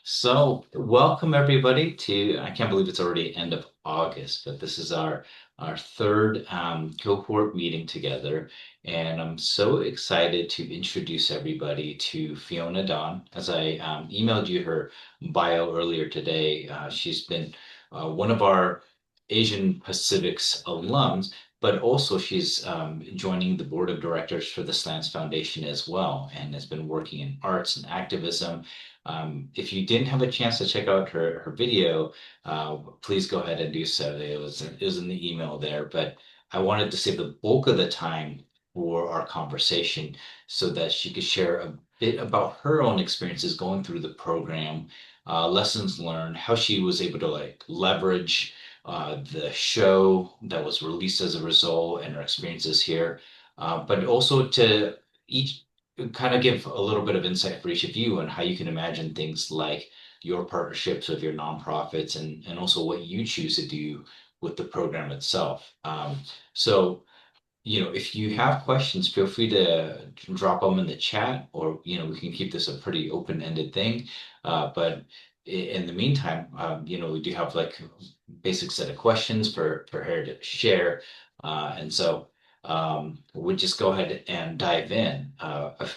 So, welcome everybody to, I can't believe it's already end of August, but this is our third cohort meeting together. And I'm so excited to introduce everybody to Fiona Dawn. As I emailed you her bio earlier today, she's been one of our Asian Pacifics alums, but also she's joining the board of directors for the Slants Foundation as well, and has been working in arts and activism. If you didn't have a chance to check out her video, please go ahead and do so. It was in the email there, but I wanted to save the bulk of the time for our conversation so that she could share a bit about her own experiences going through the program, lessons learned, how she was able to like leverage the show that was released as a result, and her experiences here, but also to each kind of give a little bit of insight for each of you on how you can imagine things like your partnerships with your nonprofits, and also what you choose to do with the program itself. So, if you have questions, feel free to drop them in the chat, or, we can keep this a pretty open-ended thing. But in the meantime, we do have like basic set of questions for her to share. And so we'll just go ahead and dive in.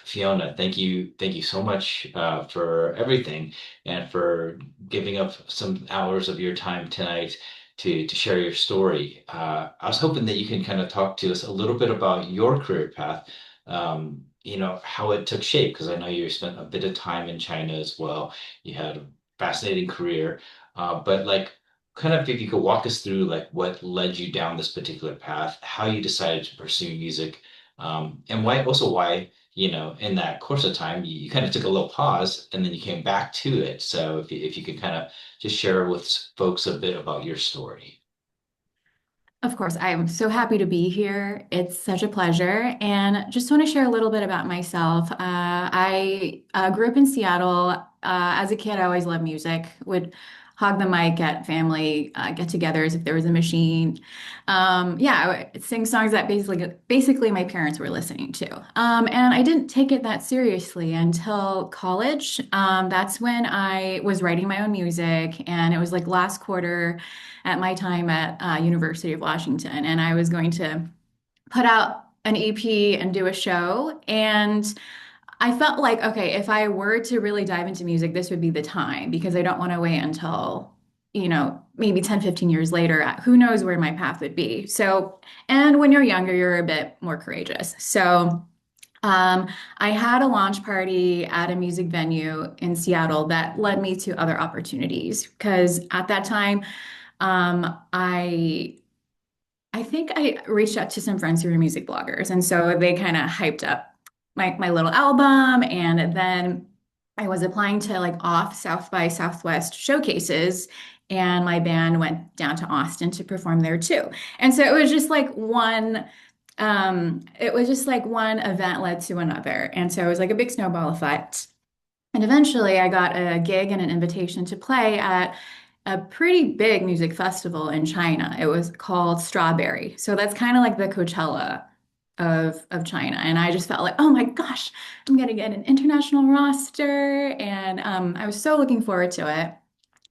Fiona, thank you so much for everything and for giving up some hours of your time tonight to share your story. I was hoping that you can kind of talk to us a little bit about your career path, how it took shape, because I know you spent a bit of time in China as well. You had a fascinating career, but like, kind of if you could walk us through like what led you down this particular path, how you decided to pursue music, and why, in that course of time, you kind of took a little pause and then you came back to it. So if you could kind of just share with folks a bit about your story. Of course, I'm so happy to be here. It's such a pleasure. And just want to share a little bit about myself. I grew up in Seattle. As a kid, I always loved music, would hog the mic at family get-togethers if there was a machine. Yeah, I would sing songs that basically my parents were listening to. And I didn't take it that seriously until college. That's when I was writing my own music, and it was like last quarter at my time at University of Washington, and I was going to put out an EP and do a show. And I felt like, okay, if I were to really dive into music, this would be the time because I don't want to wait until, maybe 10, 15 years later. Who knows where my path would be. So, and when you're younger, you're a bit more courageous. So, I had a launch party at a music venue in Seattle that led me to other opportunities because at that time, I think I reached out to some friends who were music bloggers, and so they kind of hyped up my little album, and then I was applying to like off South by Southwest showcases, and my band went down to Austin to perform there too. And so it was just like one event led to another, and so it was like a big snowball effect. And eventually, I got a gig and an invitation to play at a pretty big music festival in China. It was called Strawberry. So that's kind of like the Coachella of China. And I just felt like, oh my gosh, I'm gonna get an international roster. And I was so looking forward to it.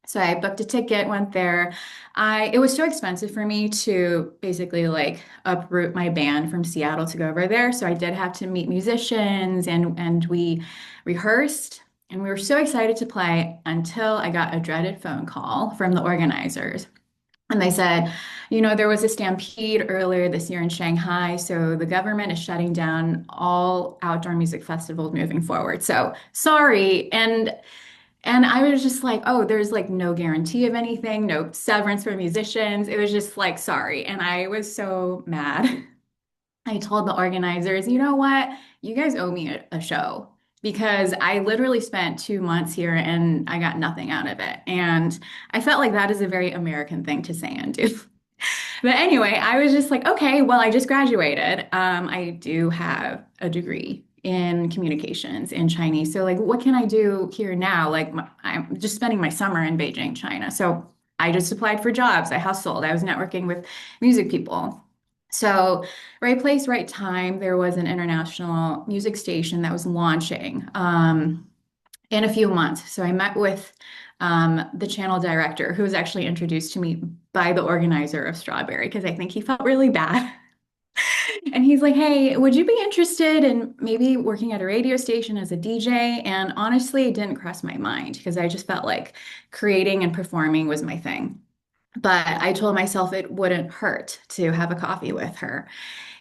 So I booked a ticket, went there. It was so expensive for me to basically like uproot my band from Seattle to go over there. So I did have to meet musicians, and we rehearsed, and we were so excited to play until I got a dreaded phone call from the organizers. And they said, there was a stampede earlier this year in Shanghai, so the government is shutting down all outdoor music festivals moving forward. So sorry. And I was just like, oh, there's like no guarantee of anything, no severance for musicians. It was just like, sorry. And I was so mad. I told the organizers, you know what? You guys owe me a show because I literally spent 2 months here and I got nothing out of it. And I felt like that is a very American thing to say and do. But anyway, I was just like, okay, well, I just graduated. I do have a degree in communications in Chinese. So, like, what can I do here now? Like, I'm just spending my summer in Beijing, China. So, I just applied for jobs. I hustled. I was networking with music people. So, right place, right time. There was an international music station that was launching. in a few months. So I met with the channel director, who was actually introduced to me by the organizer of Strawberry, because I think he felt really bad. And he's like, "Hey, would you be interested in maybe working at a radio station as a DJ?" And honestly, it didn't cross my mind because I just felt like creating and performing was my thing. But I told myself it wouldn't hurt to have a coffee with her.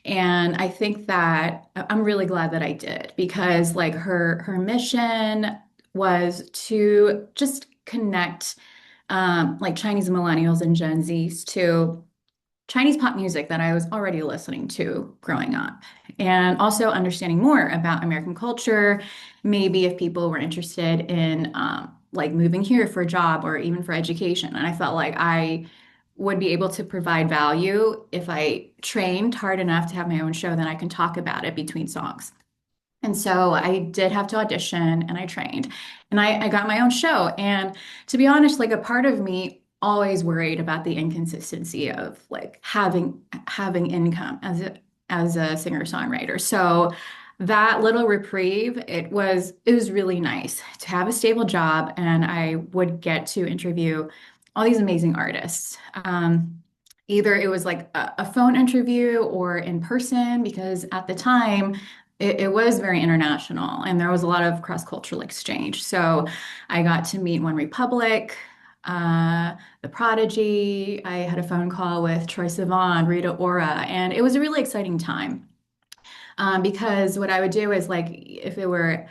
And I think that I'm really glad that I did, because like her mission was to just connect like Chinese millennials and Gen Zs to Chinese pop music that I was already listening to growing up, and also understanding more about American culture. Maybe if people were interested in like moving here for a job or even for education. And I felt like I would be able to provide value if I trained hard enough to have my own show, then I can talk about it between songs. And so I did have to audition and I trained and I got my own show. And to be honest, like a part of me always worried about the inconsistency of like having income as a singer-songwriter. So that little reprieve, it was really nice to have a stable job, and I would get to interview all these amazing artists. Either it was like a phone interview or in person, because at the time it was very international and there was a lot of cross-cultural exchange. So I got to meet One Republic, The Prodigy. I had a phone call with Troye Sivan, Rita Ora, and it was a really exciting time. Because what I would do is like if it were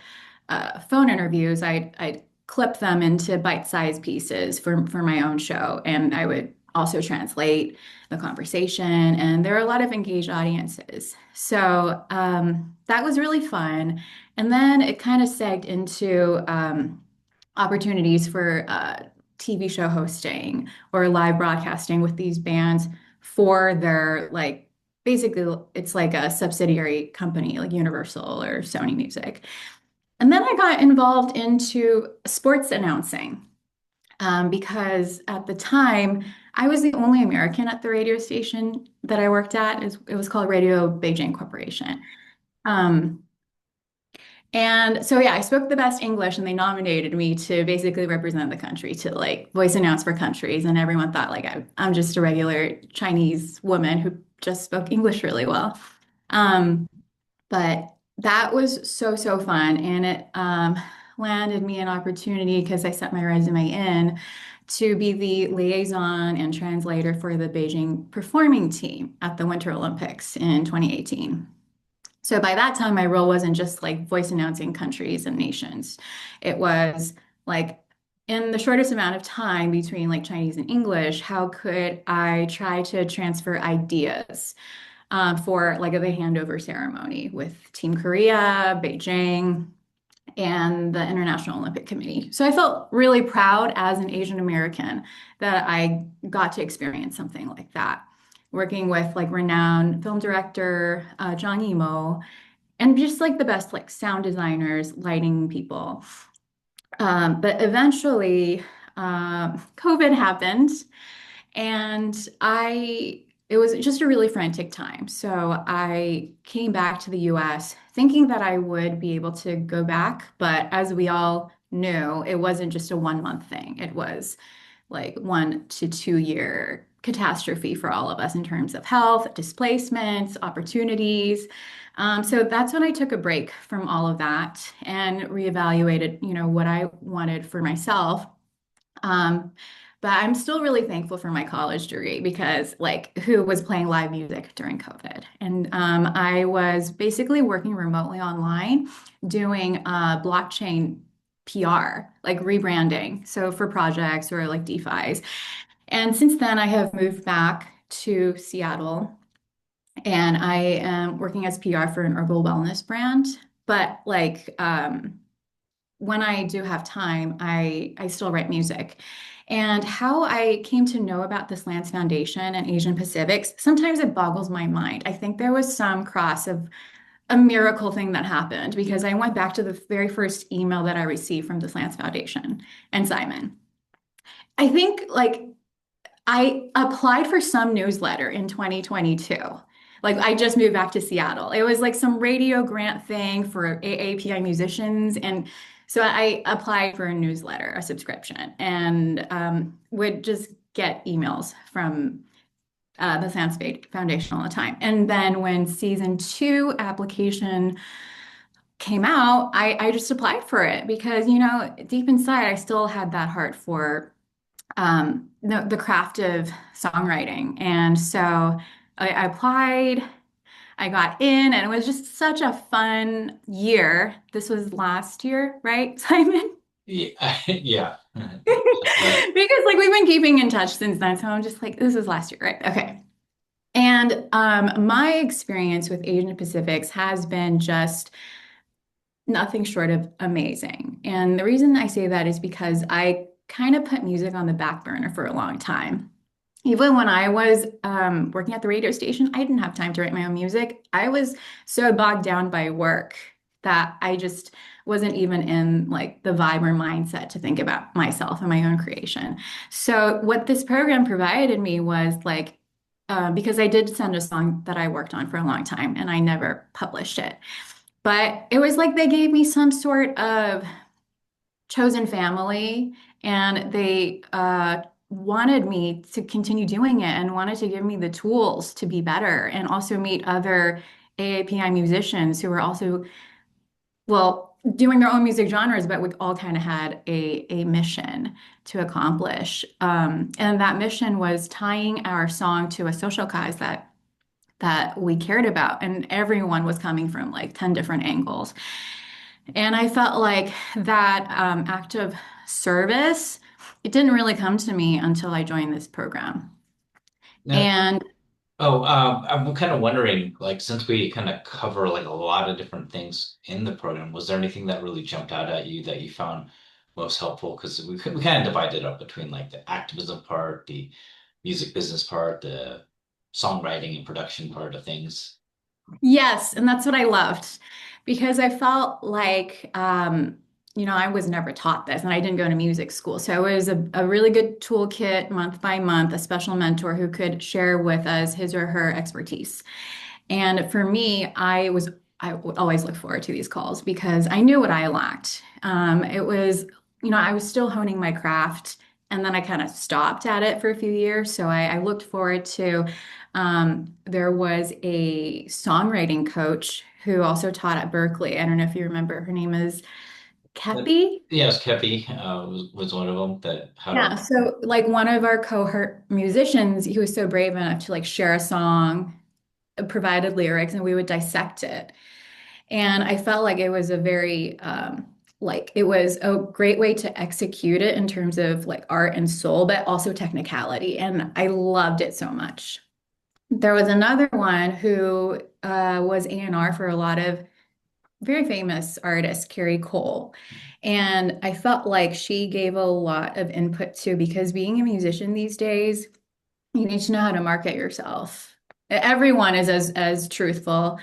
phone interviews, I'd clip them into bite-sized pieces for my own show, and I would also translate the conversation. And there are a lot of engaged audiences, so that was really fun. And then it kind of segged into opportunities for TV show hosting or live broadcasting with these bands for their like basically it's like a subsidiary company like Universal or Sony Music. And then I got involved into sports announcing because at the time I was the only American at the radio station that I worked at. It was called Radio Beijing Corporation. Um, and so yeah, I spoke the best English, and they nominated me to basically represent the country to like voice announce for countries. And everyone thought like I'm just a regular Chinese woman who just spoke English really well. Um, but that was so fun, and it landed me an opportunity because I sent my resume in to be the liaison and translator for the Beijing performing team at the Winter Olympics in 2018. So by that time, my role wasn't just like voice announcing countries and nations. It was like in the shortest amount of time between like Chinese and English, how could I try to transfer ideas for like the handover ceremony with Team Korea, Beijing, and the International Olympic Committee. So I felt really proud as an Asian American that I got to experience something like that, working with like renowned film director Zhang Yimou, and just like the best like sound designers, lighting people. But eventually, COVID happened, and it was just a really frantic time. So I came back to the US thinking that I would be able to go back. But as we all knew, it wasn't just a 1 month thing. It was like 1 to 2 year catastrophe for all of us in terms of health, displacements, opportunities. So that's when I took a break from all of that and reevaluated, what I wanted for myself. Um, but I'm still really thankful for my college degree because, like, who was playing live music during COVID? And I was basically working remotely online doing blockchain PR, like rebranding. So for projects or like DeFi's. And since then, I have moved back to Seattle, and I am working as PR for an herbal wellness brand. But like, when I do have time, I still write music. And how I came to know about this Lance Foundation and Asian Pacifics, sometimes it boggles my mind. I think there was some cross of a miracle thing that happened because I went back to the very first email that I received from this Lance Foundation and Simon. I think like I applied for some newsletter in 2022. Like I just moved back to Seattle. It was like some radio grant thing for AAPI musicians, and So I applied for a newsletter, a subscription, and would just get emails from the Science Foundation all the time. And then when season two application came out, I just applied for it because, deep inside, I still had that heart for the craft of songwriting. And so I applied, I got in, and it was just such a fun year. This was last year, right, Simon? Yeah, yeah. Because like we've been keeping in touch since then. So I'm just like, this is last year, right? Okay. And my experience with Asian Pacifics has been just nothing short of amazing. And the reason I say that is because I kind of put music on the back burner for a long time. Even when I was working at the radio station, I didn't have time to write my own music. I was so bogged down by work that I just wasn't even in like the vibe or mindset to think about myself and my own creation. So what this program provided me was like, because I did send a song that I worked on for a long time and I never published it. But it was like they gave me some sort of chosen family and they wanted me to continue doing it and wanted to give me the tools to be better and also meet other AAPI musicians who were also, well, doing their own music genres, but we all kind of had a mission to accomplish. And that mission was tying our song to a social cause that we cared about. And everyone was coming from like 10 different angles. And I felt like that act of service, it didn't really come to me until I joined this program. No, And oh, I'm kind of wondering, like, since we kind of cover like a lot of different things in the program, was there anything that really jumped out at you that you found most helpful? Because we kind of divided it up between like the activism part, the music business part, the songwriting and production part of things. yes, and that's what I loved because I felt like, I was never taught this and I didn't go to music school. So it was a really good toolkit month by month, a special mentor who could share with us his or her expertise. And for me, I would always look forward to these calls because I knew what I lacked. It was, I was still honing my craft, and then I kind of stopped at it for a few years. So I looked forward to. There was a songwriting coach who also taught at Berkeley. I don't know if you remember. Her name is Kepi. Yes, Kepi was one of them that had Yeah, our. so like one of our cohort musicians, he was so brave enough to like share a song, provided lyrics, and we would dissect it. And I felt like it was a very like it was a great way to execute it in terms of like art and soul, but also technicality. And I loved it so much. There was another one who was A&R for a lot of very famous artists, Carrie Cole. And I felt like she gave a lot of input too, because being a musician these days, you need to know how to market yourself. Everyone is as truthful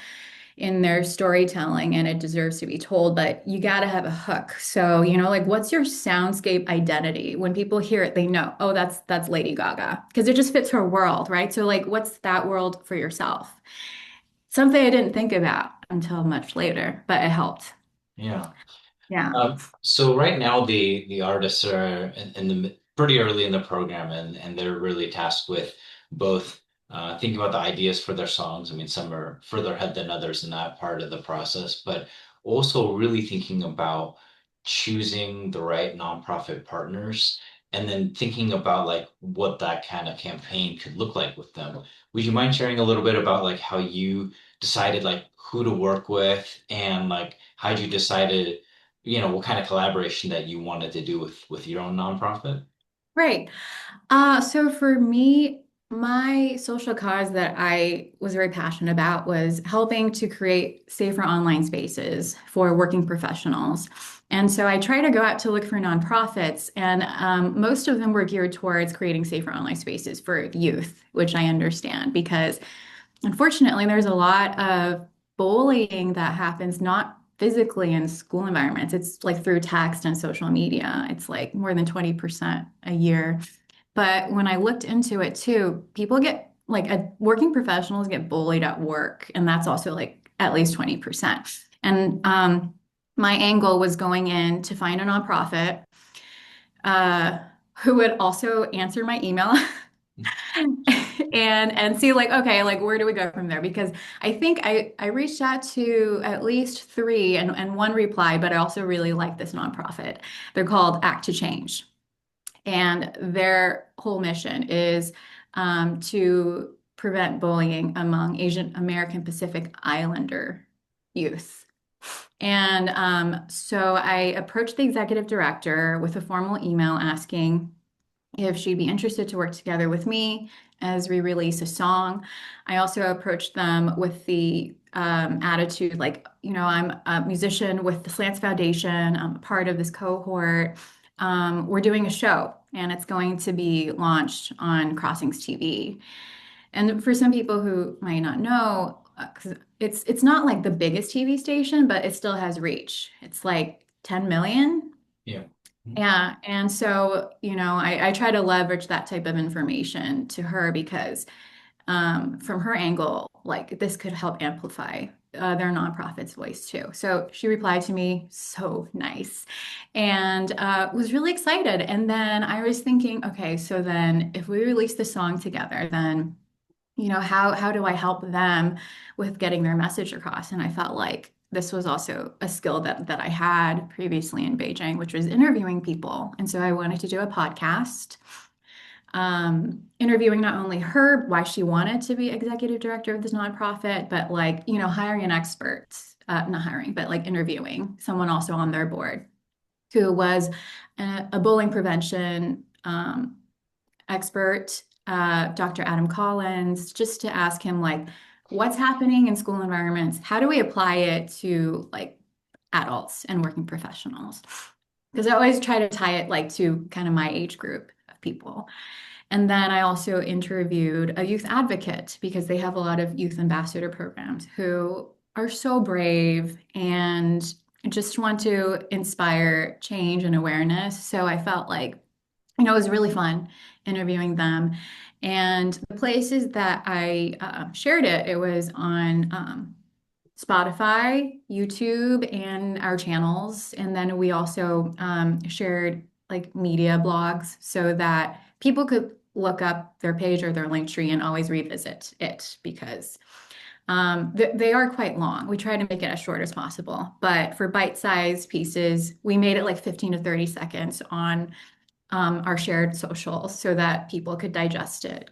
in their storytelling and it deserves to be told, but you got to have a hook. So, like what's your soundscape identity? When people hear it, they know, oh, that's Lady Gaga because it just fits her world, right? So like what's that world for yourself? Something I didn't think about until much later, but it helped. Yeah. Yeah. So right now the artists are in the pretty early in the program and they're really tasked with both thinking about the ideas for their songs. I mean, some are further ahead than others in that part of the process, but also really thinking about choosing the right nonprofit partners and then thinking about like what that kind of campaign could look like with them. Would you mind sharing a little bit about like how you decided like who to work with and like how you decided what kind of collaboration that you wanted to do with your own nonprofit? Right. So for me, my social cause that I was very passionate about was helping to create safer online spaces for working professionals. And so I try to go out to look for nonprofits, and most of them were geared towards creating safer online spaces for youth, which I understand because unfortunately, there's a lot of bullying that happens not physically in school environments. It's like through text and social media. It's like more than 20% a year. But when I looked into it too, people get like working professionals get bullied at work, and that's also like at least 20%. And My angle was going in to find a nonprofit uh, who would also answer my email and see like, okay, like where do we go from there? Because I think I reached out to at least three and one replied, but I also really like this nonprofit. They're called Act to Change. And their whole mission is to prevent bullying among Asian American Pacific Islander youth. And so I approached the executive director with a formal email asking if she'd be interested to work together with me as we release a song. I also approached them with the attitude like, I'm a musician with the Slants Foundation, I'm a part of this cohort. We're doing a show and it's going to be launched on Crossings TV. And for some people who might not know, 'cause it's not like the biggest TV station, but it still has reach. It's like 10 million. Yeah. Yeah, and so, I try to leverage that type of information to her because from her angle, like this could help amplify their nonprofit's voice too. So she replied to me, so nice, and was really excited. And then I was thinking, okay, so then if we release the song together, then how do I help them with getting their message across? And I felt like this was also a skill that I had previously in Beijing, which was interviewing people. And so I wanted to do a podcast, interviewing not only her, why she wanted to be executive director of this nonprofit, but like, hiring an expert, not hiring, but like interviewing someone also on their board who was a bullying prevention expert, Dr. Adam Collins, just to ask him like, what's happening in school environments? How do we apply it to like adults and working professionals? Because I always try to tie it like to kind of my age group of people. And then I also interviewed a youth advocate because they have a lot of youth ambassador programs who are so brave and just want to inspire change and awareness. So I felt like it was really fun interviewing them. And the places that I shared it, it was on Spotify, YouTube, and our channels. And then we also shared like media blogs so that people could look up their page or their link tree and always revisit it because they are quite long. We try to make it as short as possible, but for bite-sized pieces, we made it like 15 to 30 seconds on our shared socials so that people could digest it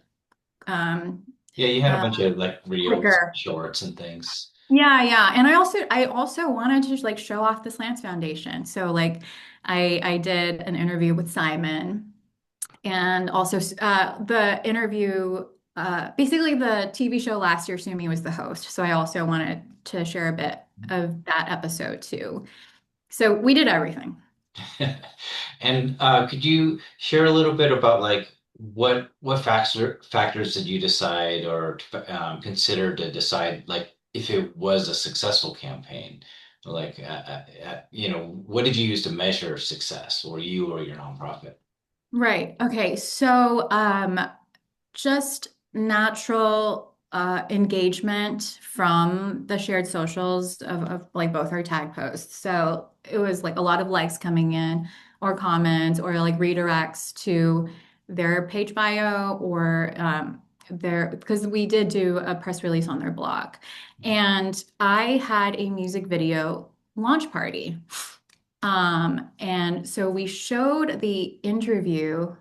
um, Yeah, you had a uh, bunch of like reels, quicker. shorts, and things. Yeah, yeah. And I also wanted to like show off the Slants Foundation. So like I did an interview with Simon and also the interview basically the TV show last year, Sumi was the host. So I also wanted to share a bit of that episode too. So we did everything. And could you share a little bit about like what factors did you decide or consider to decide like if it was a successful campaign? Like what did you use to measure success, or you or your nonprofit? Right. Okay. So just natural engagement from the shared socials of like both our tag posts. So it was like a lot of likes coming in or comments or like redirects to their page bio or their, because we did do a press release on their blog. And I had a music video launch party. And so we showed the interview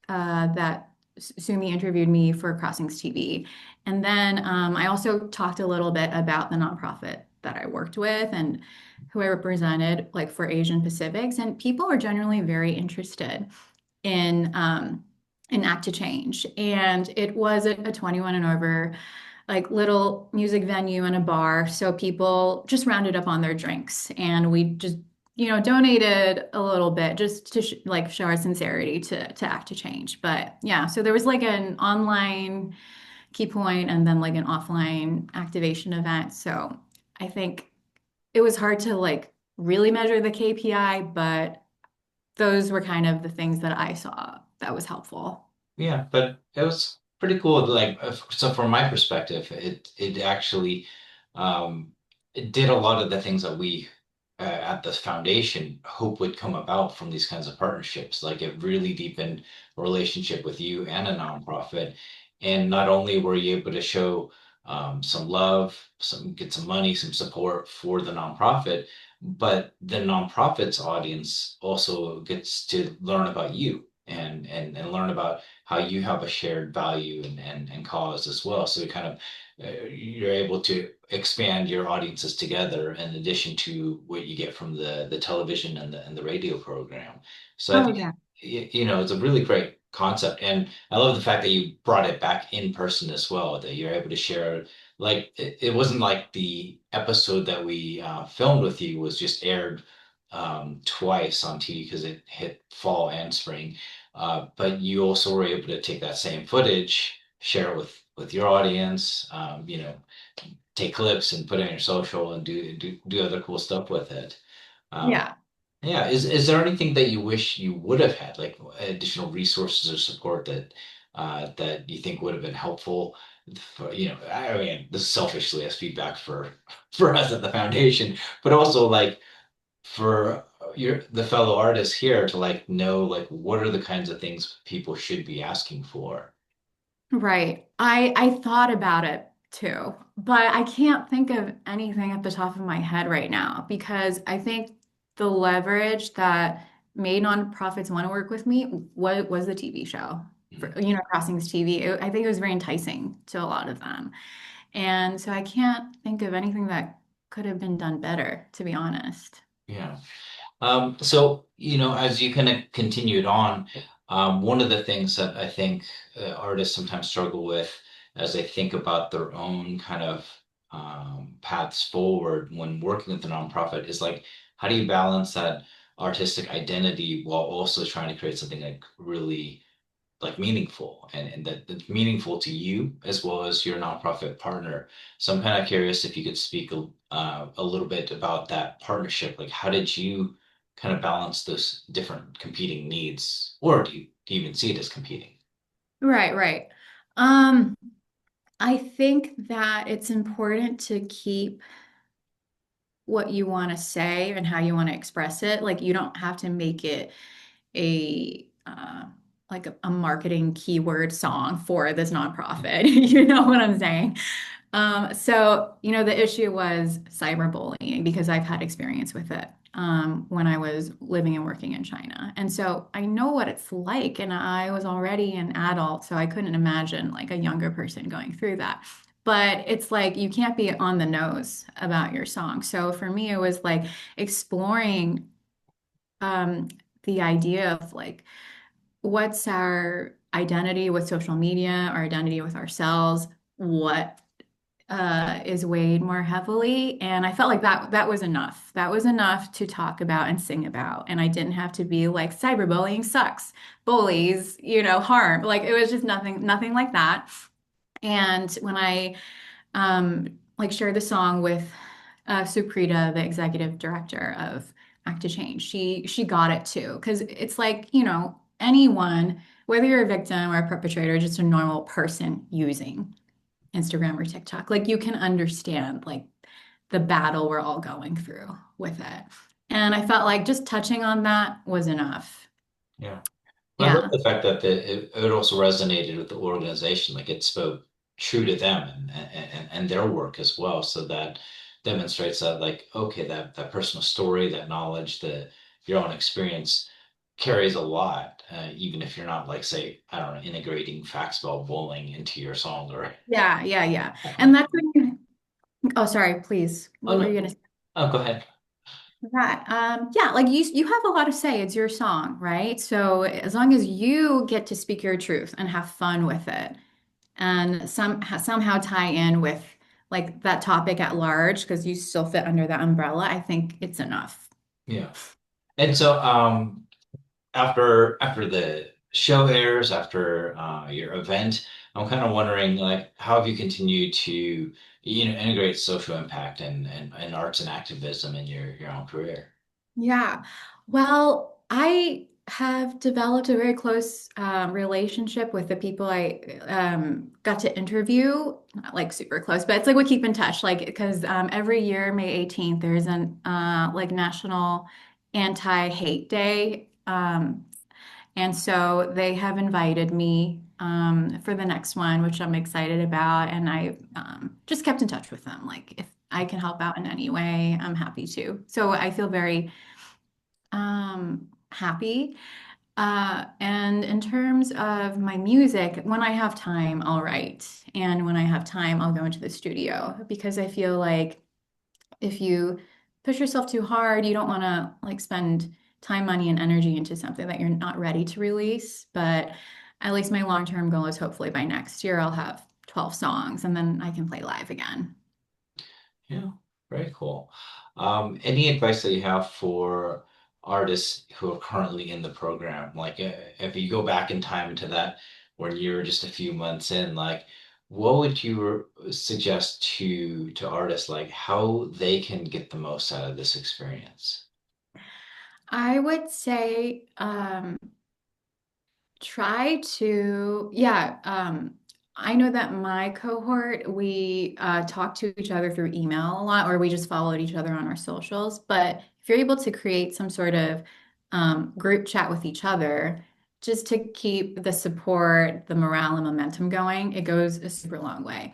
that Sumi interviewed me for Crossings TV. And then I also talked a little bit about the nonprofit that I worked with and who I represented, like for Asian Pacifics. And people are generally very interested in Act to Change. And it was a 21 and over like little music venue and a bar. So people just rounded up on their drinks and we just, donated a little bit just to like show our sincerity to Act to Change. But yeah, so there was like an online key point and then like an offline activation event. So I think it was hard to like really measure the KPI, but those were kind of the things that I saw that was helpful. Yeah, but it was pretty cool. Like, so from my perspective, it actually it did a lot of the things that we at the foundation hope would come about from these kinds of partnerships. Like it really deepened a relationship with you and a nonprofit. And not only were you able to show some love, get some money, some support for the nonprofit, but the nonprofit's audience also gets to learn about you and learn about how you have a shared value and cause as well. So it kind of you're able to expand your audiences together in addition to what you get from the television and the radio program. So I Oh, think yeah. it's a really great concept, and I love the fact that you brought it back in person as well. That you're able to share. Like it wasn't like the episode that we filmed with you was just aired twice on TV because it hit fall and spring. But you also were able to take that same footage, share it with your audience, take clips and put it on your social and do other cool stuff with it. Um, Yeah. yeah, is there anything that you wish you would have had, like additional resources or support that you think would have been helpful? For, I mean, this is selfishly as feedback for for us at the foundation, but also like for the fellow artists here to like know like what are the kinds of things people should be asking for. Right. I thought about it too, but I can't think of anything at the top of my head right now because I think the leverage that made nonprofits want to work with me was the TV show for, Mhm. Crossings TV. I think it was very enticing to a lot of them. And so I can't think of anything that could have been done better, to be honest. Yeah. So, as you kind of continued on, one of the things that I think artists sometimes struggle with as they think about their own kind of paths forward when working with a nonprofit is like, how do you balance that artistic identity while also trying to create something like really like meaningful and that's meaningful to you as well as your nonprofit partner. So I'm kind of curious if you could speak a little bit about that partnership. Like, how did you kind of balance those different competing needs, or do you even see it as competing? Right, right. Um, I think that it's important to keep what you want to say and how you want to express it. Like you don't have to make it a like a marketing keyword song for this nonprofit. You know what I'm saying? So, the issue was cyberbullying because I've had experience with it when I was living and working in China. And so I know what it's like. And I was already an adult, so I couldn't imagine like a younger person going through that. But it's like you can't be on the nose about your song. So for me, it was like exploring um, the idea of like, what's our identity with social media, our identity with ourselves, what is weighed more heavily. And I felt like that was enough. That was enough to talk about and sing about. And I didn't have to be like cyberbullying sucks, bullies, harm. Like it was just nothing like that. And when I like shared the song with Suprita, the executive director of Act to Change, she got it too. Because it's like, anyone, whether you're a victim or a perpetrator, just a normal person using Instagram or TikTok. Like you can understand like the battle we're all going through with it. And I felt like just touching on that was enough. Yeah. I love Yeah. the fact that it also resonated with the organization, like it spoke true to them and their work as well. So that demonstrates that, like, okay, that personal story, that knowledge, your own experience carries a lot, even if you're not like, say, I don't know, integrating facts about bullying into your song or. Yeah, yeah, yeah. And that's when oh, sorry, please. Oh What were you no, gonna say? oh go ahead. That, yeah, like you have a lot to say. It's your song, right? So as long as you get to speak your truth and have fun with it, and somehow tie in with like that topic at large, because you still fit under that umbrella, I think it's enough. Yeah. And so after the show airs, after your event, I'm kind of wondering like how have you continued to integrate social impact and arts and activism in your own career? Yeah. Well, I have developed a very close relationship with the people I got to interview. Not like super close, but it's like we keep in touch. Like because every year, May 18th, there's an like National Anti-Hate Day. And so they have invited me for the next one, which I'm excited about. And I just kept in touch with them. Like if I can help out in any way, I'm happy to. So I feel very happy. And in terms of my music, when I have time, I'll write. And when I have time, I'll go into the studio because I feel like if you push yourself too hard, you don't want to like spend time, money, and energy into something that you're not ready to release. But at least my long-term goal is hopefully by next year, I'll have 12 songs and then I can play live again. Yeah, very cool. Any advice that you have for artists who are currently in the program? Like, if you go back in time to that when you're just a few months in, like, what would you suggest to artists, like how they can get the most out of this experience? I would say, try to, yeah. I know that my cohort, we talk to each other through email a lot, or we just followed each other on our socials. But if you're able to create some sort of group chat with each other, just to keep the support, the morale, and momentum going, it goes a super long way.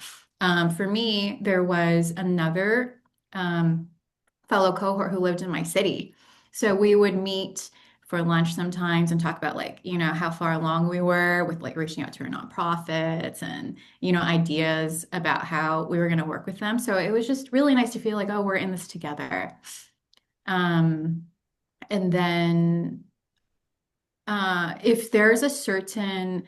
For me, there was another fellow cohort who lived in my city. So we would meet for lunch sometimes and talk about like, how far along we were with like reaching out to our nonprofits and, ideas about how we were going to work with them. So it was just really nice to feel like, oh, we're in this together. Um, and then if there's a certain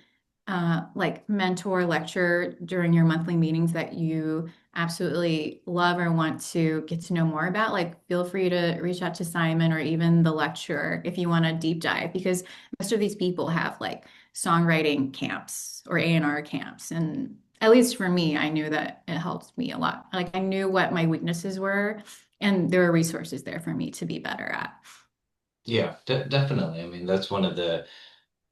like mentor lecture during your monthly meetings that you absolutely love or want to get to know more about, like feel free to reach out to Simon or even the lecturer if you want to deep dive, because most of these people have like songwriting camps or A&R camps. And at least for me, I knew that it helped me a lot. Like I knew what my weaknesses were, and there were resources there for me to be better at. Yeah, definitely. I mean, that's one of the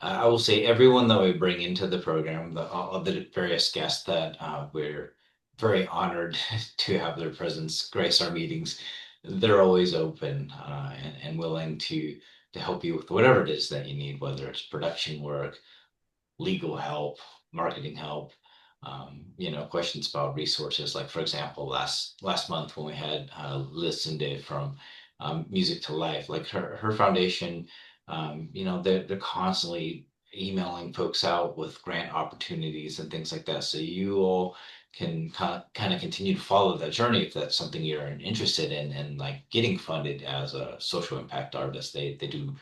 I will say everyone that we bring into the program, all of the various guests that we're very honored to have their presence grace our meetings, they're always open and willing to help you with whatever it is that you need, whether it's production work, legal help, marketing help, questions about resources. Like for example, last month when we had Lucinda from Music to Life, like her foundation, they're constantly emailing folks out with grant opportunities and things like that. So you all can kind of continue to follow that journey if that's something you're interested in and like getting funded as a social impact artist. They do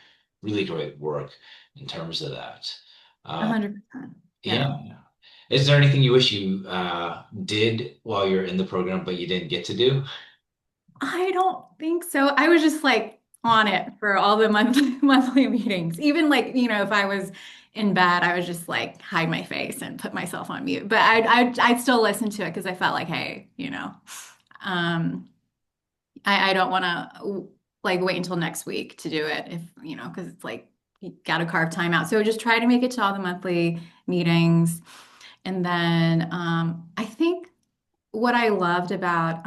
really great work in terms of that. Uh, 100%. yeah. Yeah. Is there anything you wish you did while you're in the program, but you didn't get to do? I don't think so. I was just like on it for all the monthly meetings. Even like, if I was in bed, I was just like hide my face and put myself on mute. But I'd still listen to it because I felt like, hey, um, I don't want to like wait until next week to do it if, because it's like you got to carve time out. So just try to make it to all the monthly meetings. And then I think what I loved about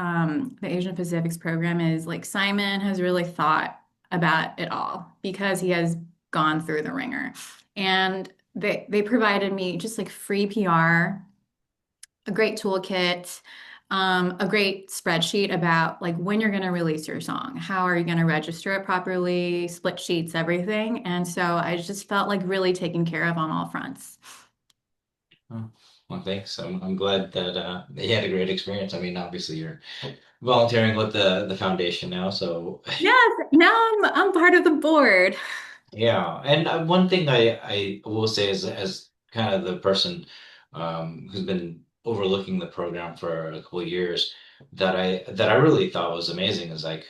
the Asian Pacifics program is like Simon has really thought about it all because he has gone through the ringer. And they provided me just like free PR, a great toolkit, a great spreadsheet about like when you're going to release your song, how are you going to register it properly, split sheets, everything. And so I just felt like really taken care of on all fronts. Oh, well, thanks. I'm glad that you had a great experience. I mean, obviously you're volunteering with the foundation now, so Yes, now I'm part of the board. yeah. And one thing I will say is as kind of the person who's been overlooking the program for a couple of years that I really thought was amazing is like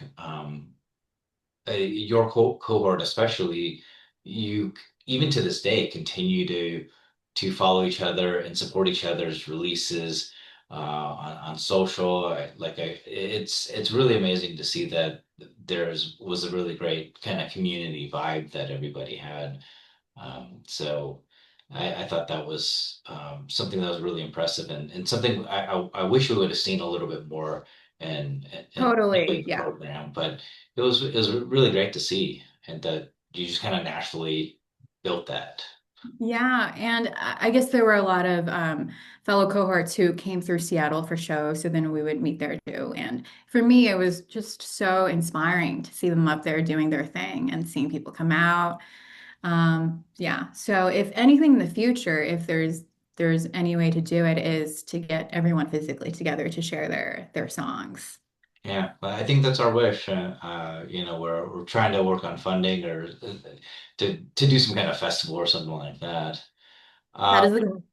your cohort especially, you even to this day continue to follow each other and support each other's releases. on social. It's really amazing to see that there's was a really great kind of community vibe that everybody had. So I thought that was something that was really impressive and something I wish we would have seen a little bit more in Totally. the Yeah. program, but it was really great to see and that you just kind of naturally built that. Yeah, and I guess there were a lot of fellow cohorts who came through Seattle for shows, so then we would meet there too. And for me, it was just so inspiring to see them up there doing their thing and seeing people come out. Yeah, so if anything in the future, if there's any way to do it, is to get everyone physically together to share their songs. Yeah, but I think that's our wish. We're trying to work on funding or to do some kind of festival or something like that. That Uh, is the goal.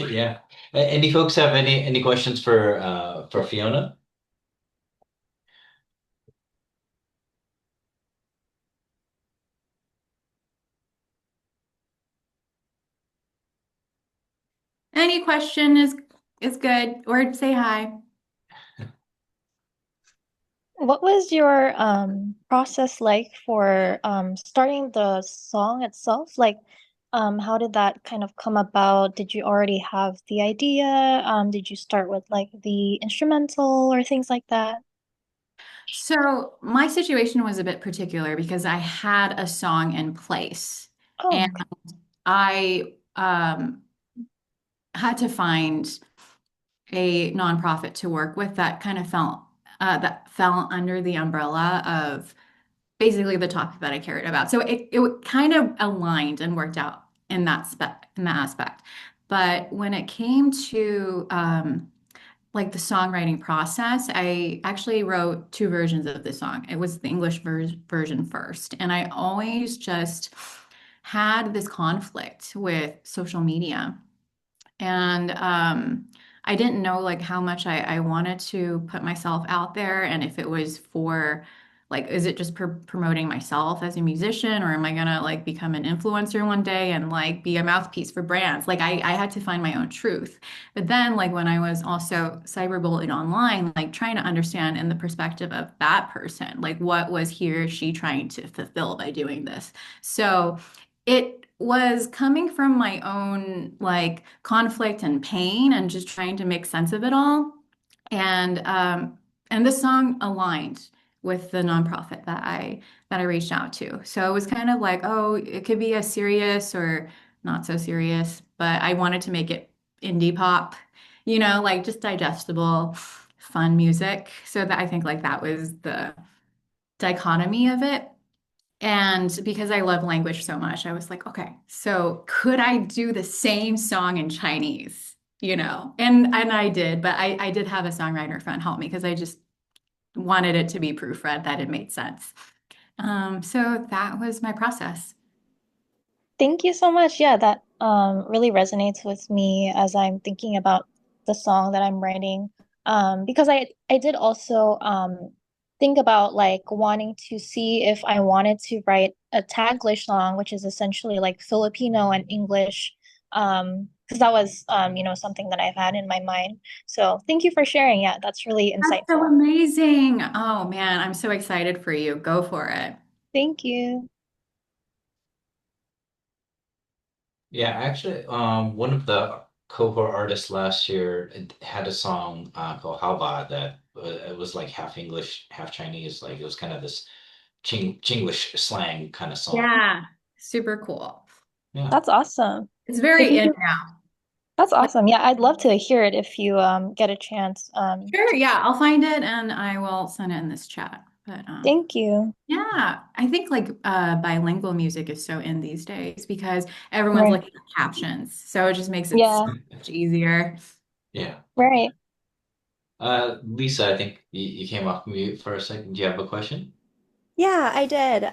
yeah. Any folks have any questions for Fiona? Any question is good, or say hi. What was your process like for starting the song itself? Like, how did that kind of come about? Did you already have the idea? Did you start with like the instrumental or things like that? So my situation was a bit particular because I had a song in place and Oh, I had to find a nonprofit to work with that kind of fell under the umbrella of basically the topic that I cared about. So it kind of aligned and worked out in that aspect. But when it came to like the songwriting process, I actually wrote two versions of the song. It was the English version first, and I always just had this conflict with social media. And I didn't know like how much I wanted to put myself out there and if it was for like, is it just promoting myself as a musician or am I gonna like become an influencer one day and like be a mouthpiece for brands? Like I had to find my own truth. But then like when I was also cyberbullied online, like trying to understand in the perspective of that person, like what was he or she trying to fulfill by doing this? So it was coming from my own like conflict and pain and just trying to make sense of it all. And this song aligned with the nonprofit that I reached out to. So it was kind of like, oh, it could be a serious or not so serious, but I wanted to make it indie pop, like just digestible, fun music. So that I think like that was the dichotomy of it. And because I love language so much, I was like, okay, so could I do the same song in Chinese? And I did, but I did have a songwriter friend help me because I just wanted it to be proofread that it made sense. So that was my process. thank you so much. Yeah, that really resonates with me as I'm thinking about the song that I'm writing. Because I did also think about like wanting to see if I wanted to write a Taglish song, which is essentially like Filipino and English. Because that was something that I've had in my mind. So thank you for sharing. Yeah, that's really That's so insightful. amazing. Oh man, I'm so excited for you. Go for it. Thank you. Yeah, actually, one of the cohort artists last year had a song called "How Ba" that it was like half English, half Chinese. Like it was kind of this Chinglish slang kind of song. Yeah, super cool. Yeah. That's awesome. It's If very you in can, now. that's Like, awesome. Yeah, I'd love to hear it if you get a chance. sure, yeah, I'll find it and I will send it in this chat. But Thank you. yeah, I think like bilingual music is so in these days because everyone's Right. looking at captions. So it just makes it so Yeah, much easier. Yeah. right. Lisa, I think you came off mute for a second. Do you have a question? Yeah, I did.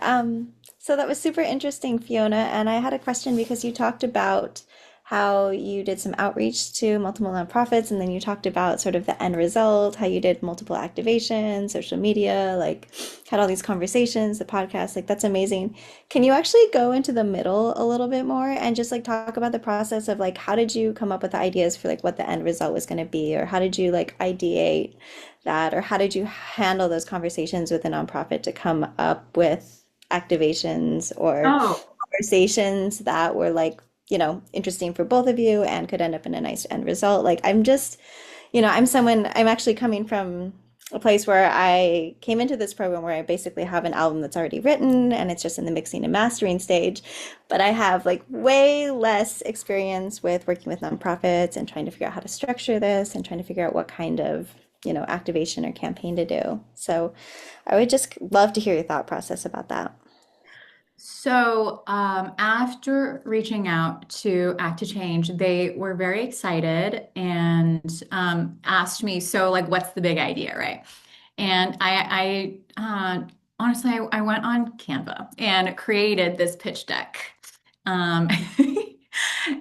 So that was super interesting, Fiona. And I had a question because you talked about how you did some outreach to multiple nonprofits, and then you talked about sort of the end result, how you did multiple activations, social media, like had all these conversations, the podcast, like that's amazing. Can you actually go into the middle a little bit more and just like talk about the process of like how did you come up with the ideas for like what the end result was going to be, or how did you like ideate that, or how did you handle those conversations with a nonprofit to come up with activations or Oh, conversations that were like, interesting for both of you and could end up in a nice end result? Like, I'm just, I'm actually coming from a place where I came into this program where I basically have an album that's already written and it's just in the mixing and mastering stage. But I have like way less experience with working with nonprofits and trying to figure out how to structure this and trying to figure out what kind of, activation or campaign to do. So I would just love to hear your thought process about that. so after reaching out to Act to Change, they were very excited and asked me, so like, what's the big idea, right? And honestly, I went on Canva and created this pitch deck, um,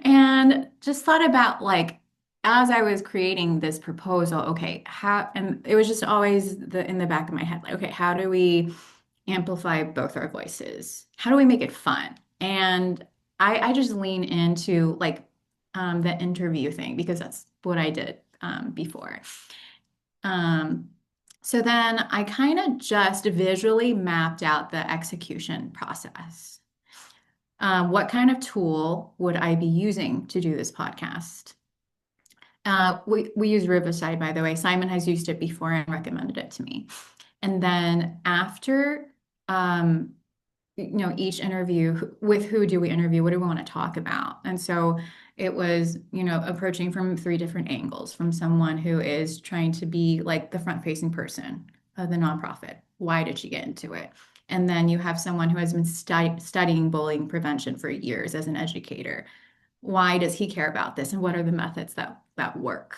and just thought about like as I was creating this proposal, okay, how, and it was just always in the back of my head, like, okay, how do we amplify both our voices? How do we make it fun? And I just lean into like the interview thing because that's what I did before. Um, so then I kind of just visually mapped out the execution process. What kind of tool would I be using to do this podcast? We use Riverside, by the way. Simon has used it before and recommended it to me. And then after, um, each interview, with who do we interview? What do we want to talk about? And so it was, approaching from three different angles, from someone who is trying to be like the front-facing person of the nonprofit. Why did she get into it? And then you have someone who has been studying bullying prevention for years as an educator. Why does he care about this? And what are the methods that work?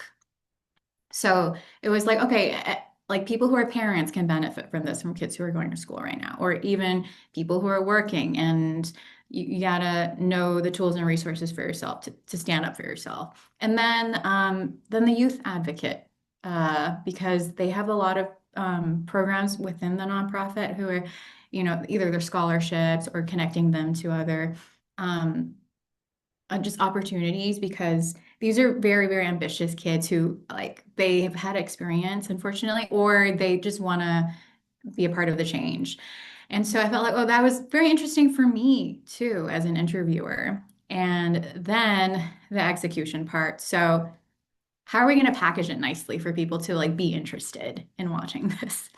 So it was like, okay, like people who are parents can benefit from this from kids who are going to school right now, or even people who are working and you gotta know the tools and resources for yourself to stand up for yourself. And then the youth advocate, because they have a lot of programs within the nonprofit who are, either their scholarships or connecting them to other um, just opportunities because these are very, very ambitious kids who like they have had experience, unfortunately, or they just want to be a part of the change. And so I felt like, oh, that was very interesting for me too, as an interviewer. And then the execution part. So how are we going to package it nicely for people to like be interested in watching this?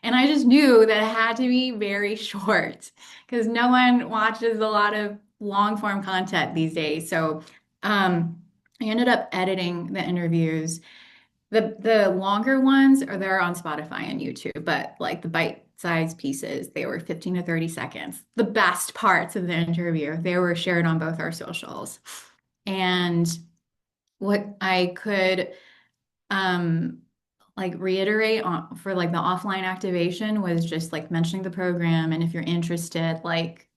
And I just knew that it had to be very short because no one watches a lot of long form content these days. So I ended up editing the interviews. The longer ones are there on Spotify and YouTube, but like the bite-sized pieces, they were 15 to 30 seconds. The best parts of the interview, they were shared on both our socials. And what I could um like reiterate on for like the offline activation was just like mentioning the program, and if you're interested, like,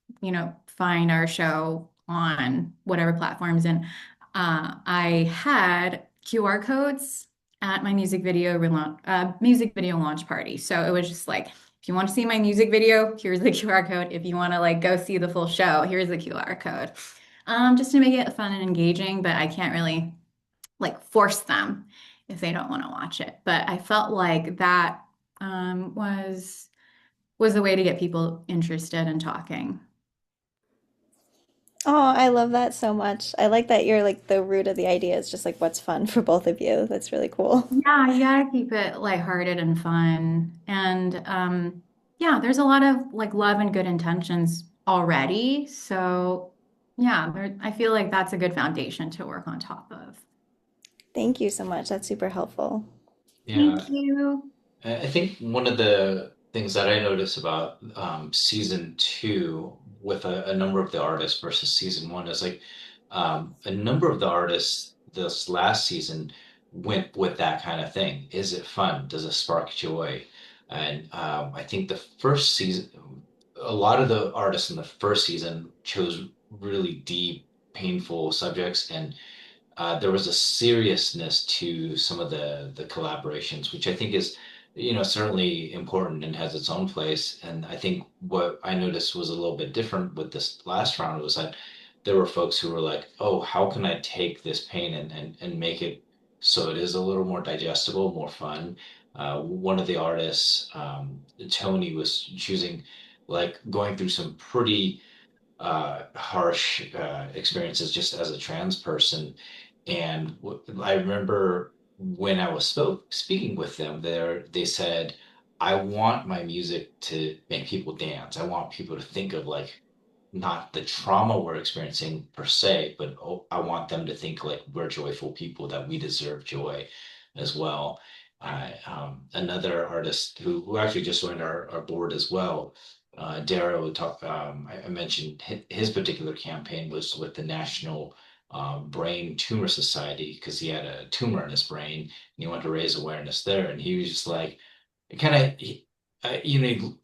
find our show on whatever platforms. And I had QR codes at my music video launch party. So it was just like, if you want to see my music video, here's the QR code. If you want to like go see the full show, here's the QR code. Just to make it fun and engaging, but I can't really like force them if they don't want to watch it. But I felt like that was the way to get people interested in talking. Oh, I love that so much. I like that you're like the root of the idea is just like what's fun for both of you. That's really cool. Yeah, you gotta keep it lighthearted and fun. And yeah, there's a lot of like love and good intentions already. So yeah, I feel like that's a good foundation to work on top of. Thank you so much. That's super helpful. Thank Yeah, you. I think one of the things that I notice about season two with a number of the artists versus season one is like a number of the artists this last season went with that kind of thing. Is it fun? Does it spark joy? And I think the first season, a lot of the artists in the first season chose really deep painful subjects, and there was a seriousness to some of the collaborations, which I think is, certainly important and has its own place. And I think what I noticed was a little bit different with this last round was that there were folks who were like, "Oh, how can I take this pain and make it so it is a little more digestible, more fun?" One of the artists, Tony, was choosing like going through some pretty harsh experiences just as a trans person. And I remember when I was speaking with them there, they said, I want my music to make people dance. I want people to think of like not the trauma we're experiencing per se, but I want them to think like we're joyful people, that we deserve joy as well. Another artist who actually just joined our board as well, Darrow, I mentioned his particular campaign was with the National Brain Tumor Society because he had a tumor in his brain and he wanted to raise awareness there. And he was just like, kind of, he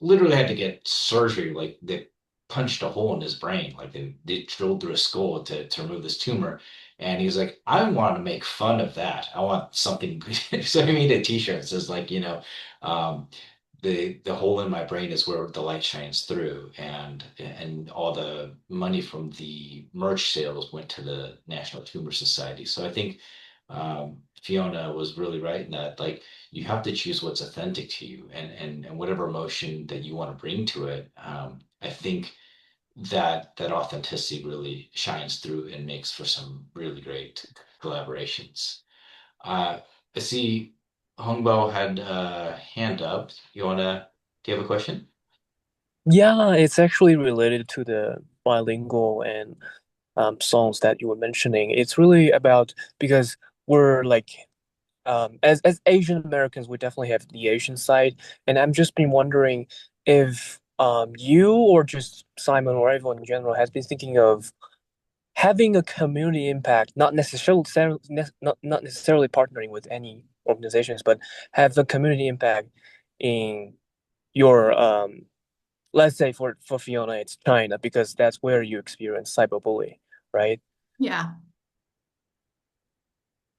literally had to get surgery. Like they punched a hole in his brain, like they drilled through his skull to remove this tumor. And he was like, I want to make fun of that. I want something. So he made a T-shirt that says like, um, the hole in my brain is where the light shines through, and all the money from the merch sales went to the National Tumor Society. So I think Fiona was really right in that like you have to choose what's authentic to you and whatever emotion that you want to bring to it. I think that authenticity really shines through and makes for some really great collaborations. Uh, I see Hongbao had a hand up. Do you have a question? Yeah, it's actually related to the bilingual and songs that you were mentioning. It's really about because we're like as Asian Americans, we definitely have the Asian side, and I'm just been wondering if you or just Simon or everyone in general has been thinking of having a community impact, not necessarily partnering with any organizations, but have a community impact in your let's say for Fiona, it's China because that's where you experience cyberbullying, right? Yeah.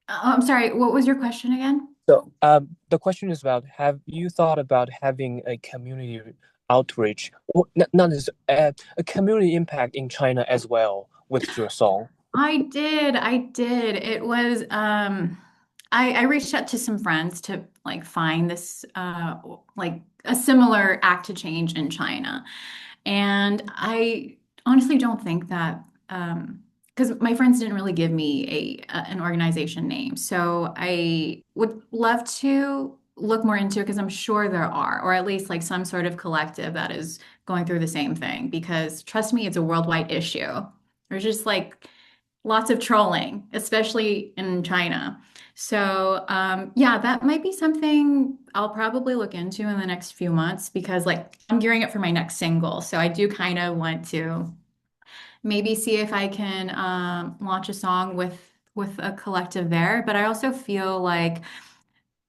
I'm sorry, what was your question again? So, the question is about have you thought about having a community outreach, or not a community impact in China as well with your song? I did. It was I reached out to some friends to like find this like a similar act to change in China. And I honestly don't think that because my friends didn't really give me an organization name. So I would love to look more into it because I'm sure there are, or at least like some sort of collective that is going through the same thing. Because trust me, it's a worldwide issue. There's just like lots of trolling, especially in China. So, yeah, that might be something I'll probably look into in the next few months because, like, I'm gearing up for my next single. So, I do kind of want to maybe see if I can launch a song with a collective there. But I also feel like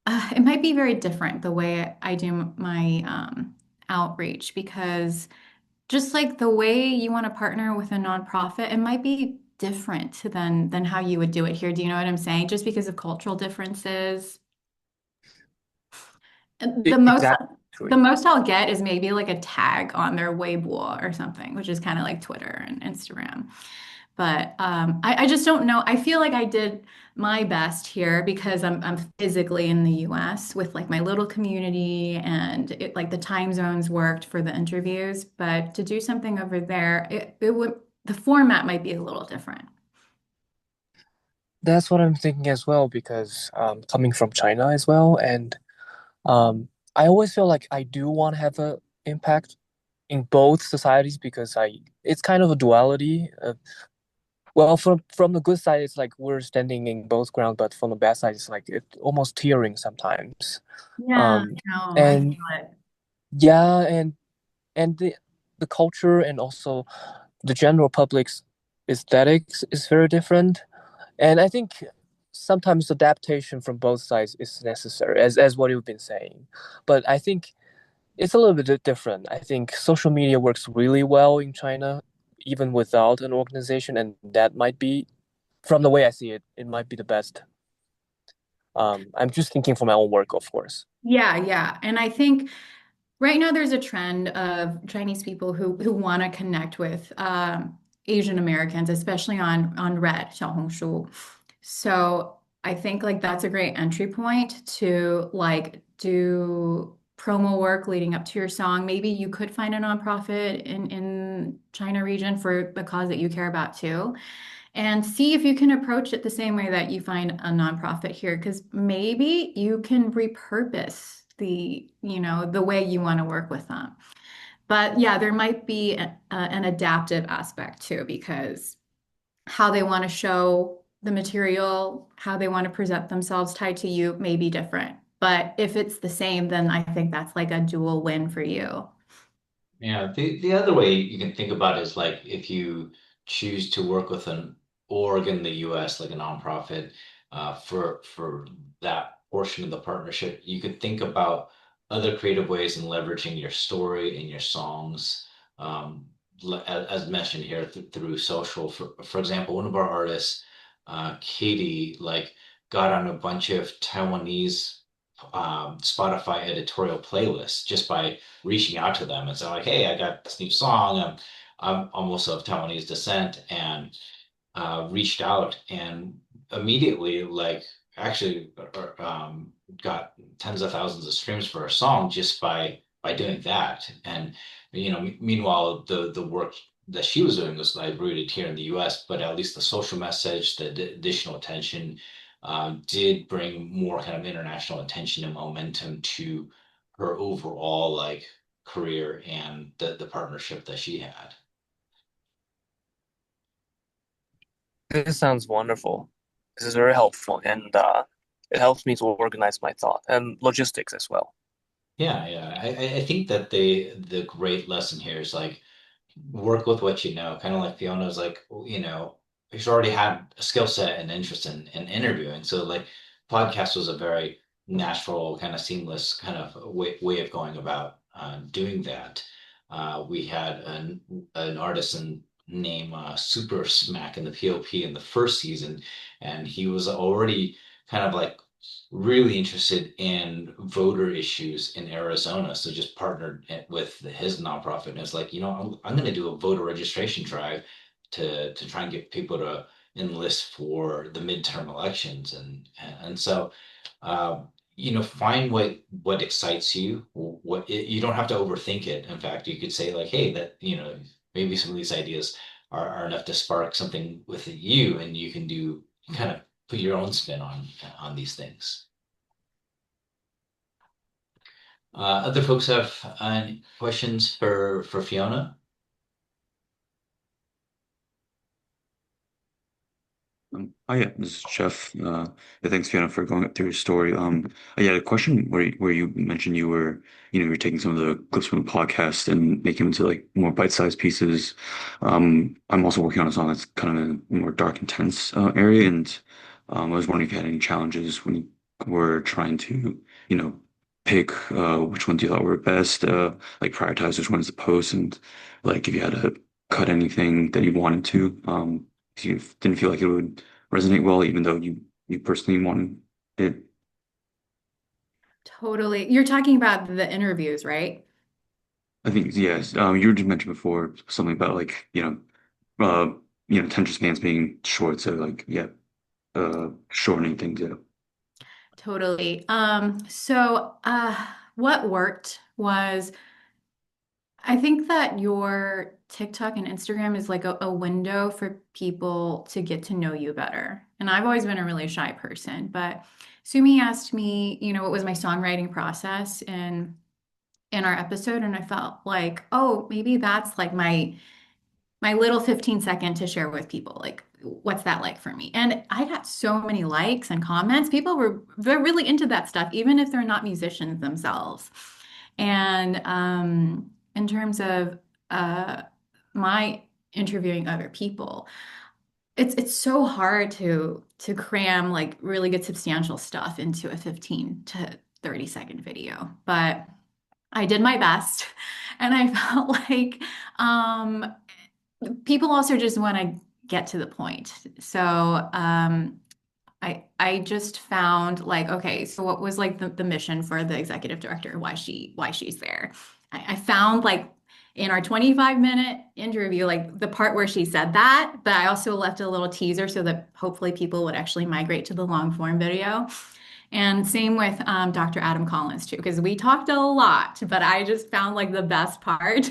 it might be very different the way I do my outreach because just like the way you want to partner with a nonprofit, it might be different than how you would do it here. Do you know what I'm saying? Just because of cultural differences. The most the Exactly. most I'll get is maybe like a tag on their Weibo or something, which is kind of like Twitter and Instagram. But I just don't know. I feel like I did my best here because I'm physically in the US with like my little community and it like the time zones worked for the interviews. But to do something over there, it would the format might be a little different. That's what I'm thinking as well because coming from China as well, and I always feel like I do want to have a impact in both societies because I it's kind of a duality. Well, from the good side, it's like we're standing in both ground, but from the bad side, it's like it's almost tearing sometimes. Yeah, Um, no, I and feel it. yeah, and the culture and also the general public's aesthetics is very different. And I think sometimes adaptation from both sides is necessary, as what you've been saying. But I think it's a little bit different. I think social media works really well in China. even without an organization, and that might be, from the way I see it, it might be the best. I'm just thinking for my own work, of course. Yeah, yeah. And I think right now there's a trend of Chinese people who want to connect with Asian Americans, especially on Red, 小红书. So I think like that's a great entry point to like do promo work leading up to your song. Maybe you could find a nonprofit in China region for the cause that you care about too. And see if you can approach it the same way that you find a nonprofit here, because maybe you can repurpose the way you want to work with them. But yeah, there might be an adaptive aspect too, because how they want to show the material, how they want to present themselves tied to you may be different. But if it's the same, then I think that's like a dual win for you. Yeah, the other way you can think about it is like if you choose to work with an org in the US, like a nonprofit, for that portion of the partnership, you could think about other creative ways in leveraging your story and your songs, as mentioned here through social. For example, one of our artists, Katie, like got on a bunch of Taiwanese Spotify editorial playlists just by reaching out to them and saying like, "Hey, I got this new song. I'm almost of Taiwanese descent," and reached out and immediately like actually got tens of thousands of streams for a song just by doing that. And meanwhile, the work that she was doing was like rooted here in the U.S., but at least the social message, the additional attention, did bring more kind of international attention and momentum to her overall like career and the partnership that she had. This sounds wonderful. This is very helpful, and it helps me to organize my thought and logistics as well. Yeah, yeah. I think that the great lesson here is like work with what you know. Kind of like Fiona's like, she's already had a skill set and interest in interviewing. So like podcast was a very natural, kind of seamless kind of way of going about doing that. We had an artist named Super Smack in the POP in the first season, and he was already kind of like really interested in voter issues in Arizona. So just partnered with his nonprofit. And it's like, I'm going to do a voter registration drive to try and get people to enlist for the midterm elections. And so, find what excites you. You don't have to overthink it. In fact, you could say like, hey, that, maybe some of these ideas are enough to spark something within you, and you can do kind of put your own spin on these things. Other folks have questions for Fiona? Yeah, this is Jeff. Yeah, thanks, Fiona, for going through your story. Yeah, the question where you mentioned you're taking some of the clips from the podcast and making them into like more bite-sized pieces. I'm also working on a song that's kind of in a more dark, intense area, and I was wondering if you had any challenges when you were trying to, you know, pick which ones you thought were best, like prioritize which ones to post, and like if you had to cut anything that you wanted to. If you didn't feel like it would resonate well, even though you personally wanted it. Totally. You're talking about the interviews, right? I think yes. You were just mentioned before something about like attention spans being short, so like yeah, shortening things. Yeah. Totally. What worked was I think that your TikTok and Instagram is like a window for people to get to know you better. And I've always been a really shy person, but Sumi asked me, what was my songwriting process in our episode, and I felt like, oh, maybe that's like my little 15-second to share with people. Like, what's that like for me? And I got so many likes and comments. They're really into that stuff, even if they're not musicians themselves. And in terms of uh, my interviewing other people, it's so hard to cram like really good substantial stuff into a 15 to 30-second video. But I did my best, and I felt like um, people also just want to get to the point. So I just found like, okay, so what was like the mission for the executive director, why she's there. I found like in our 25-minute interview, like the part where she said that, but I also left a little teaser so that hopefully people would actually migrate to the long form video. And same with Dr. Adam Collins too, because we talked a lot, but I just found like the best part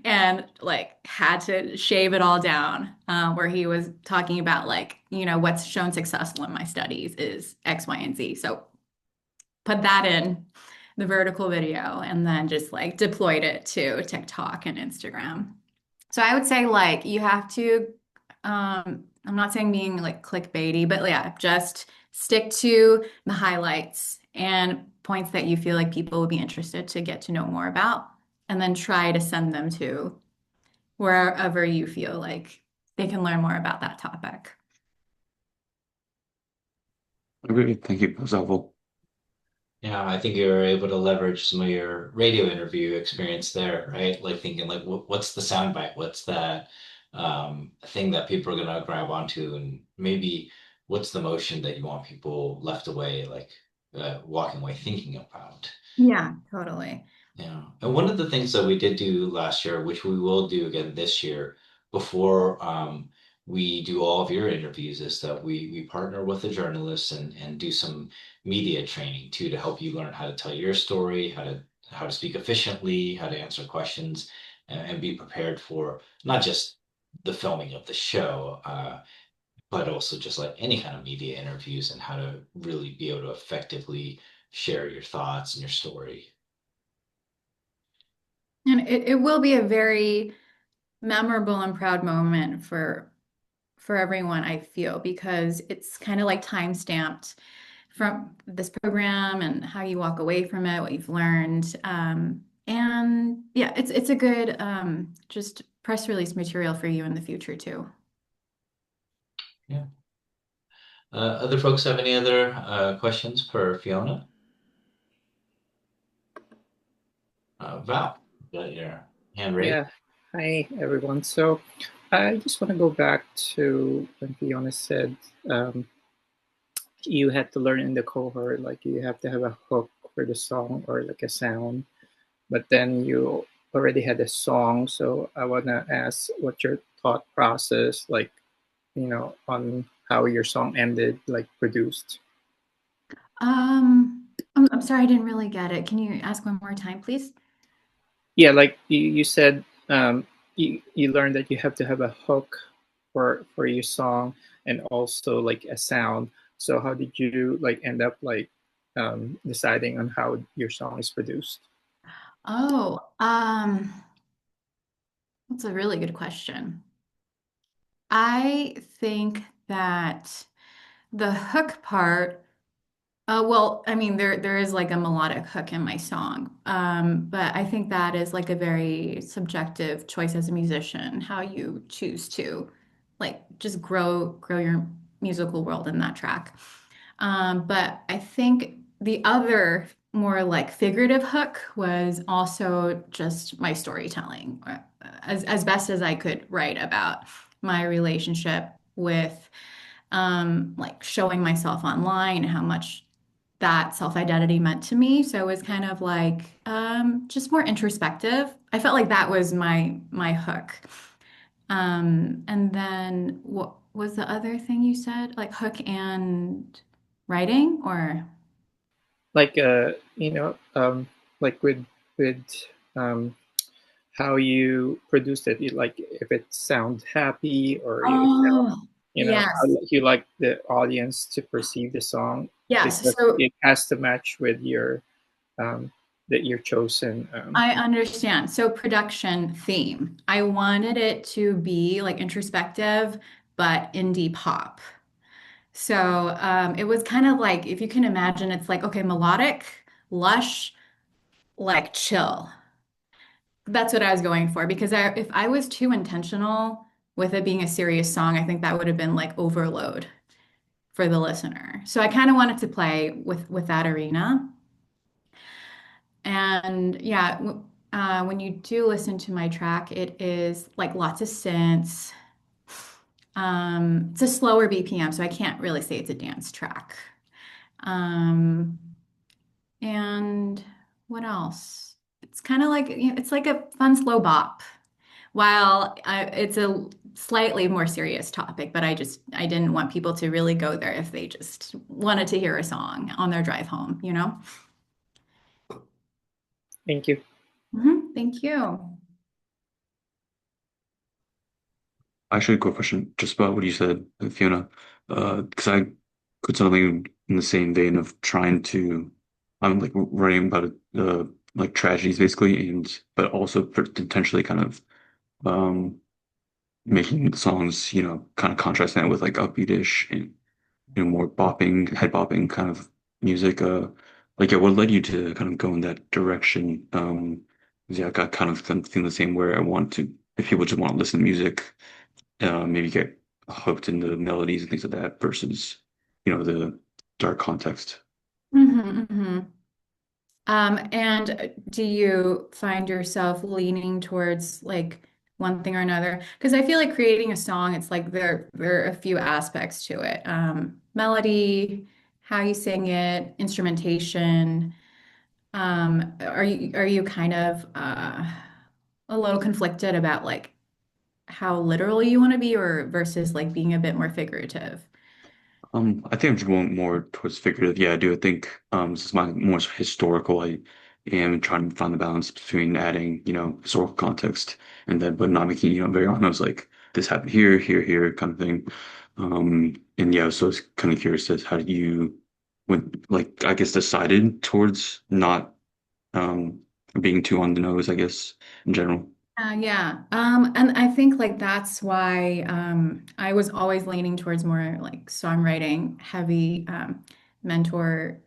and like had to shave it all down, where he was talking about like, what's shown successful in my studies is X, Y, and Z. So put that in the vertical video and then just like deployed it to TikTok and Instagram. So I would say like you have to, I'm not saying being like clickbaity, but yeah, just stick to the highlights and points that you feel like people would be interested to get to know more about, and then try to send them to wherever you feel like they can learn more about that topic. Okay, thank you. That was helpful. Yeah, I think you were able to leverage some of your radio interview experience there, right? Like thinking like what's the soundbite? What's that thing that people are gonna grab onto, and maybe what's the motion that you want people left away, like walking away thinking about. Yeah, totally. Yeah. And one of the things that we did do last year, which we will do again this year, before we do all of your interviews, is that we partner with a journalist and do some media training too to help you learn how to tell your story, how to speak efficiently, how to answer questions, and be prepared for not just the filming of the show, but also just like any kind of media interviews and how to really be able to effectively share your thoughts and your story. And it will be a very memorable and proud moment for everyone, I feel, because it's kind of like time stamped from this program and how you walk away from it, what you've learned. And yeah, it's a good just press release material for you in the future too. Yeah. Other folks have any other questions for Fiona? Val, you got your hand raised. Yeah. Hi, everyone. So I just want to go back to when Fiona said um, you had to learn in the cohort, like you have to have a hook for the song or like a sound, but then you already had a song. So I want to ask what your thought process, like, on how your song ended, like produced. I'm sorry, I didn't really get it. Can you ask one more time, please? Yeah, like you said, you learned that you have to have a hook for your song and also like a sound. So how did you like end up like deciding on how your song is produced? Oh, that's a really good question. I think that the hook part, well, I mean, there is like a melodic hook in my song, but I think that is like a very subjective choice as a musician, how you choose to like just grow your musical world in that track. But I think the other more like figurative hook was also just my storytelling, as best as I could write about my relationship with like showing myself online and how much that self-identity meant to me. So it was kind of like just more introspective. I felt like that was my hook. And then what was the other thing you said? Like hook and writing or Like like with um how you produced it, like if it sounds happy or you oh, how yes. you like the audience to perceive the song Yes. because So it has to match with your um, that your chosen. I understand. So production theme. I wanted it to be like introspective, but indie pop. So it was kind of like, if you can imagine, it's like, okay, melodic, lush, like chill. That's what I was going for because if I was too intentional with it being a serious song, I think that would have been like overload for the listener. So I kind of wanted to play with that arena. And yeah, when you do listen to my track, it is like lots of synths. It's a slower BPM, so I can't really say it's a dance track. Um, and what else? It's kind of like it's like a fun slow bop. While it's a slightly more serious topic, but I didn't want people to really go there if they just wanted to hear a song on their drive home, you know? Thank you. Thank you. Actually, a quick question just about what you said, Fiona. Because I put something in the same vein of trying to, I'm like writing about like tragedies basically, and but also potentially kind of um making songs, kind of contrasting that with like upbeatish and more bopping, head bopping kind of music. Like yeah, what led you to kind of go in that direction? Yeah, I got kind of feeling the same where I want to, if people just want to listen to music, maybe get hooked in the melodies and things like that versus, the dark context. Hmm. And do you find yourself leaning towards like one thing or another? Because I feel like creating a song, it's like there are a few aspects to it. Melody, how you sing it, instrumentation. Are you kind of a little conflicted about like how literal you want to be or versus like being a bit more figurative? I think I'm just going more towards figurative. Yeah, I do. I think this is my more historical. I am trying to find the balance between adding, historical context and then but not making, very honest like this happened here, here, here kind of thing. And yeah, so I was kind of curious as how did you when like I guess decided towards not um being too on the nose, I guess, in general. Yeah. And I think like that's why I was always leaning towards more like songwriting heavy mentor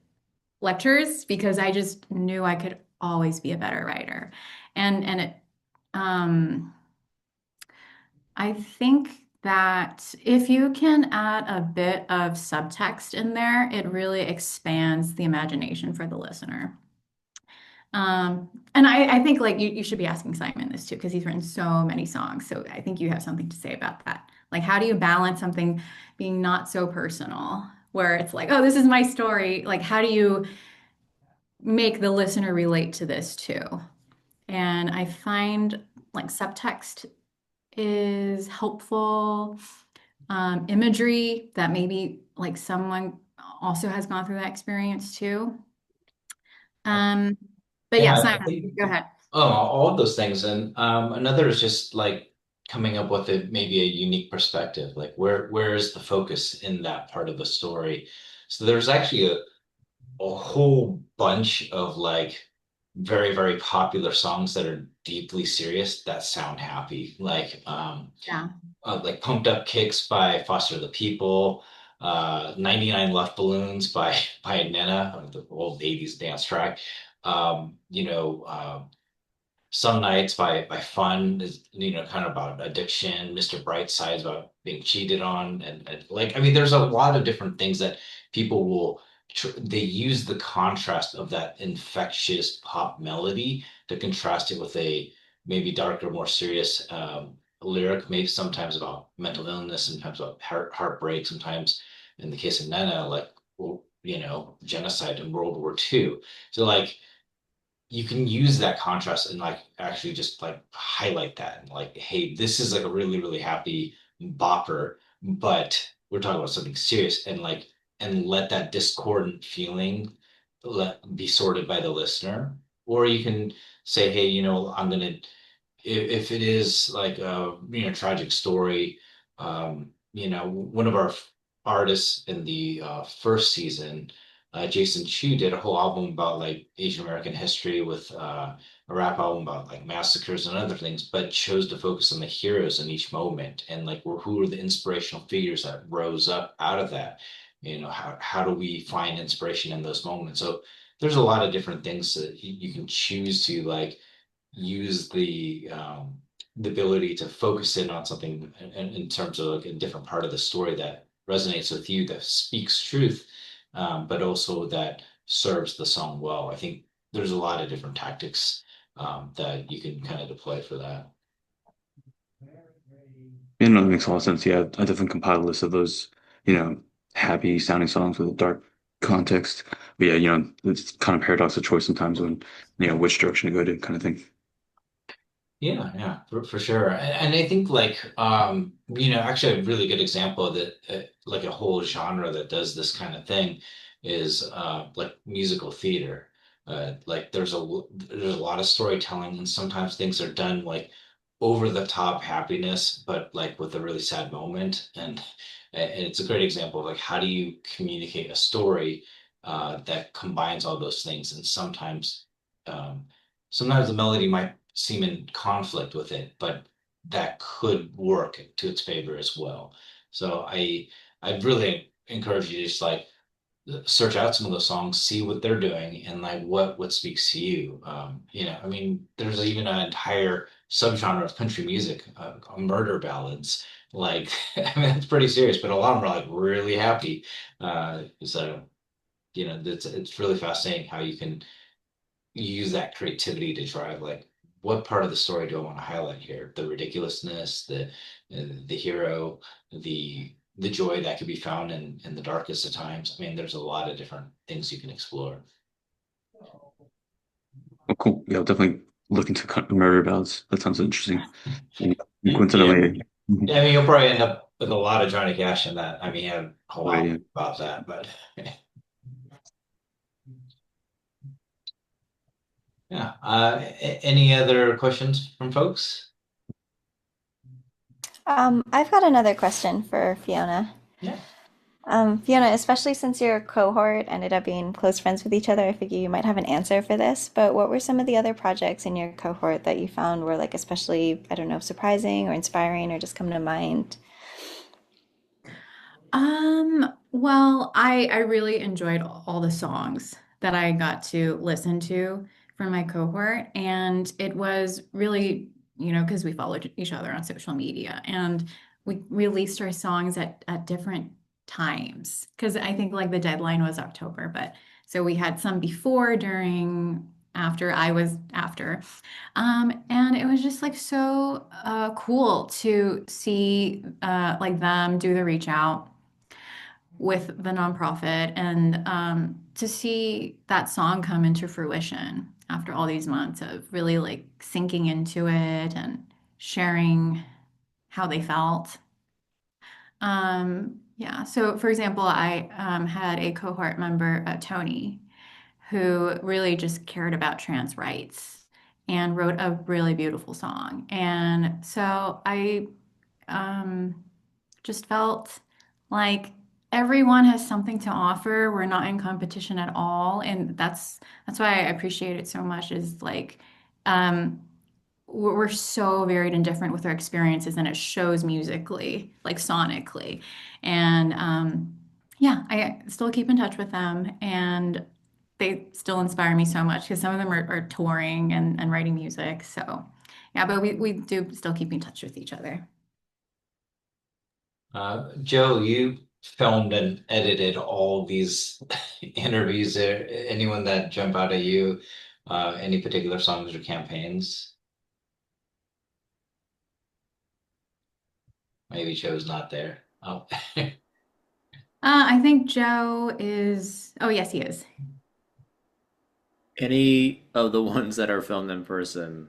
lectures because I just knew I could always be a better writer. And it um I think that if you can add a bit of subtext in there, it really expands the imagination for the listener. And I think like you should be asking Simon this too, because he's written so many songs. So I think you have something to say about that. Like, how do you balance something being not so personal, where it's like, oh, this is my story. Like, how do you make the listener relate to this too? And I find like subtext is helpful, imagery that maybe like someone also has gone through that experience too. Um, but yeah, Yeah, I Simon, think go ahead. all of those things, and another is just like coming up with maybe a unique perspective. Like where is the focus in that part of the story? So there's actually a whole bunch of like very popular songs that are deeply serious that sound happy, Yeah. like Pumped Up Kicks by Foster the People, 99 Left Balloons by Nena, the old 80s dance track. Um, you know, uh, Some Nights by Fun is, kind of about addiction. Mr. Brightside is about being cheated on. And like, I mean, there's a lot of different things that people they use the contrast of that infectious pop melody to contrast it with a maybe darker, more serious lyric, maybe sometimes about mental illness, sometimes about heartbreak, sometimes in the case of Nana, like, well, genocide in World War II. So like, you can use that contrast and like actually just like highlight that and like, hey, this is like a really happy bopper, but we're talking about something serious and like and let that discordant feeling be sorted by the listener. Or you can say, hey, I'm gonna if it is like a tragic story, one of our artists in the first season, Jason Chu, did a whole album about like Asian American history with a rap album about like massacres and other things, but chose to focus on the heroes in each moment and like who were the inspirational figures that rose up out of that. How do we find inspiration in those moments? So there's a lot of different things that you can choose to like use the ability to focus in on something in terms of like a different part of the story that resonates with you, that speaks truth, but also that serves the song well. I think there's a lot of different tactics that you can kind of deploy for that. Yeah, no, that makes a lot of sense. Yeah, I definitely compiled a list of those, you know, happy sounding songs with a dark context. But yeah, it's kind of paradox of choice sometimes when, which direction to go to kind of thing. Yeah, yeah, for sure. And I think like actually a really good example of that like a whole genre that does this kind of thing is like musical theater. Like there's a lot of storytelling and sometimes things are done like over the top happiness, but like with a really sad moment. And it's a great example of like how do you communicate a story that combines all those things and um, sometimes the melody might seem in conflict with it, but that could work to its favor as well. So I'd really encourage you to just like search out some of those songs, see what they're doing, and like what speaks to you. I mean, there's even an entire subgenre of country music, murder ballads. Like, I mean, that's pretty serious, but a lot of them are like really happy. So it's really fascinating how you can use that creativity to drive like what part of the story do I want to highlight here? The ridiculousness, the hero, the joy that could be found in the darkest of times. I mean, there's a lot of different things you can explore. Oh, cool. Yeah, I'll definitely look into murder ballads. That sounds interesting. And Yeah, coincidentally, I mean, you'll probably end up with a lot of Johnny Cash in that. I mean, I have a whole right, album yeah. about that, but yeah. Any other questions from folks? I've got another question for Fiona. Yeah. Fiona, especially since your cohort ended up being close friends with each other, I figure you might have an answer for this. But what were some of the other projects in your cohort that you found were like especially, I don't know, surprising or inspiring or just come to mind? Well, I really enjoyed all the songs that I got to listen to from my cohort, and it was really, because we followed each other on social media, and we released our songs at different times. Because I think like the deadline was October, but so we had some before, during, after I was after. And it was just like so cool to see like them do the reach out with the nonprofit and to see that song come into fruition after all these months of really like sinking into it and sharing how they felt. Yeah, so for example, I had a cohort member, Tony, who really just cared about trans rights and wrote a really beautiful song. And so I um, just felt like everyone has something to offer. We're not in competition at all, and that's why I appreciate it so much. Is like um, we're so varied and different with our experiences, and it shows musically, like sonically. And yeah, I still keep in touch with them, and they still inspire me so much because some of them are touring and writing music. So yeah, but we do still keep in touch with each other. Joe, you filmed and edited all these interviews. Anyone that jump out at you? Any particular songs or campaigns? Maybe Joe's not there. Oh, I think Joe is. Oh, yes, he is. Any of the ones that are filmed in person,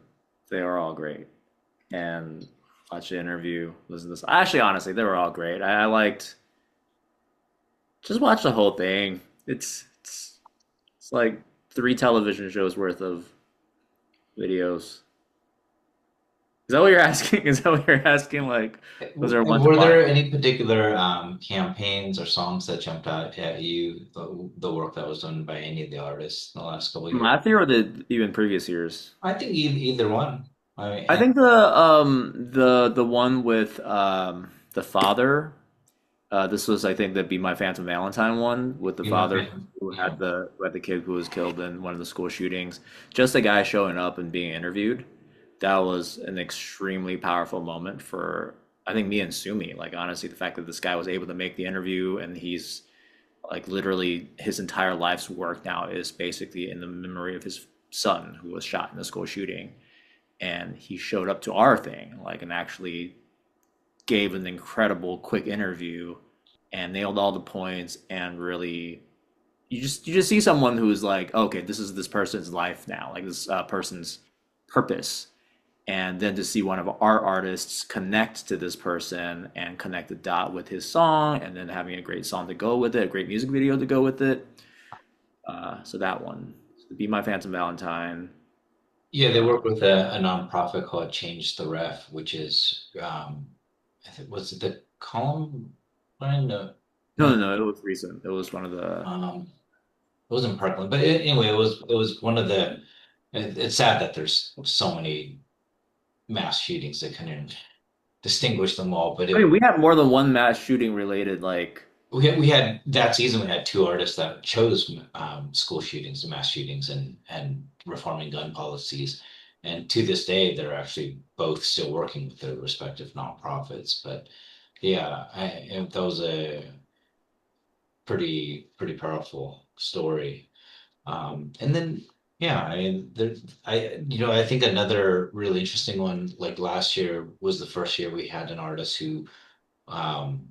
they are all great. And watch the interview, listen to this. Actually, honestly, they were all great. I liked just watch the whole thing. It's like three television shows worth of videos. Is that what you're asking? Is that what you're asking? Like, was there one to were watch? there any particular campaigns or songs that jumped out at you? The work that was done by any of the artists in the last couple of years? I think or the even previous years. I think either one. I mean, I and think the one with the father. This was, I think, the Be My Phantom Valentine one with the Be My father Phantom. who Yeah. had the kid who was killed in one of the school shootings. Just the guy showing up and being interviewed. That was an extremely powerful moment for, I think, me and Sumi. Like, honestly, the fact that this guy was able to make the interview and he's like literally his entire life's work now is basically in the memory of his son who was shot in the school shooting, and he showed up to our thing, like, and actually gave an incredible quick interview and nailed all the points, and really you just see someone who's like, okay, this is this person's life now, like this person's purpose. And then to see one of our artists connect to this person and connect the dot with his song, and then having a great song to go with it, a great music video to go with it. So that one, Be My Phantom Valentine. Yeah, they Uh, work with a nonprofit called Change the Ref, which is I think was it the Columbine? No, no, no, no, no, it was recent. It was one of the. it wasn't Parkland, but anyway, it was one of the. It's sad that there's so many mass shootings that couldn't distinguish them all, but I mean, it we have more than one mass shooting related, like. we had that season we had two artists that chose school shootings and mass shootings and reforming gun policies, and to this day they're actually both still working with their respective nonprofits. But yeah, that was a pretty powerful story. And then yeah, I think another really interesting one, like last year was the first year we had an artist who um,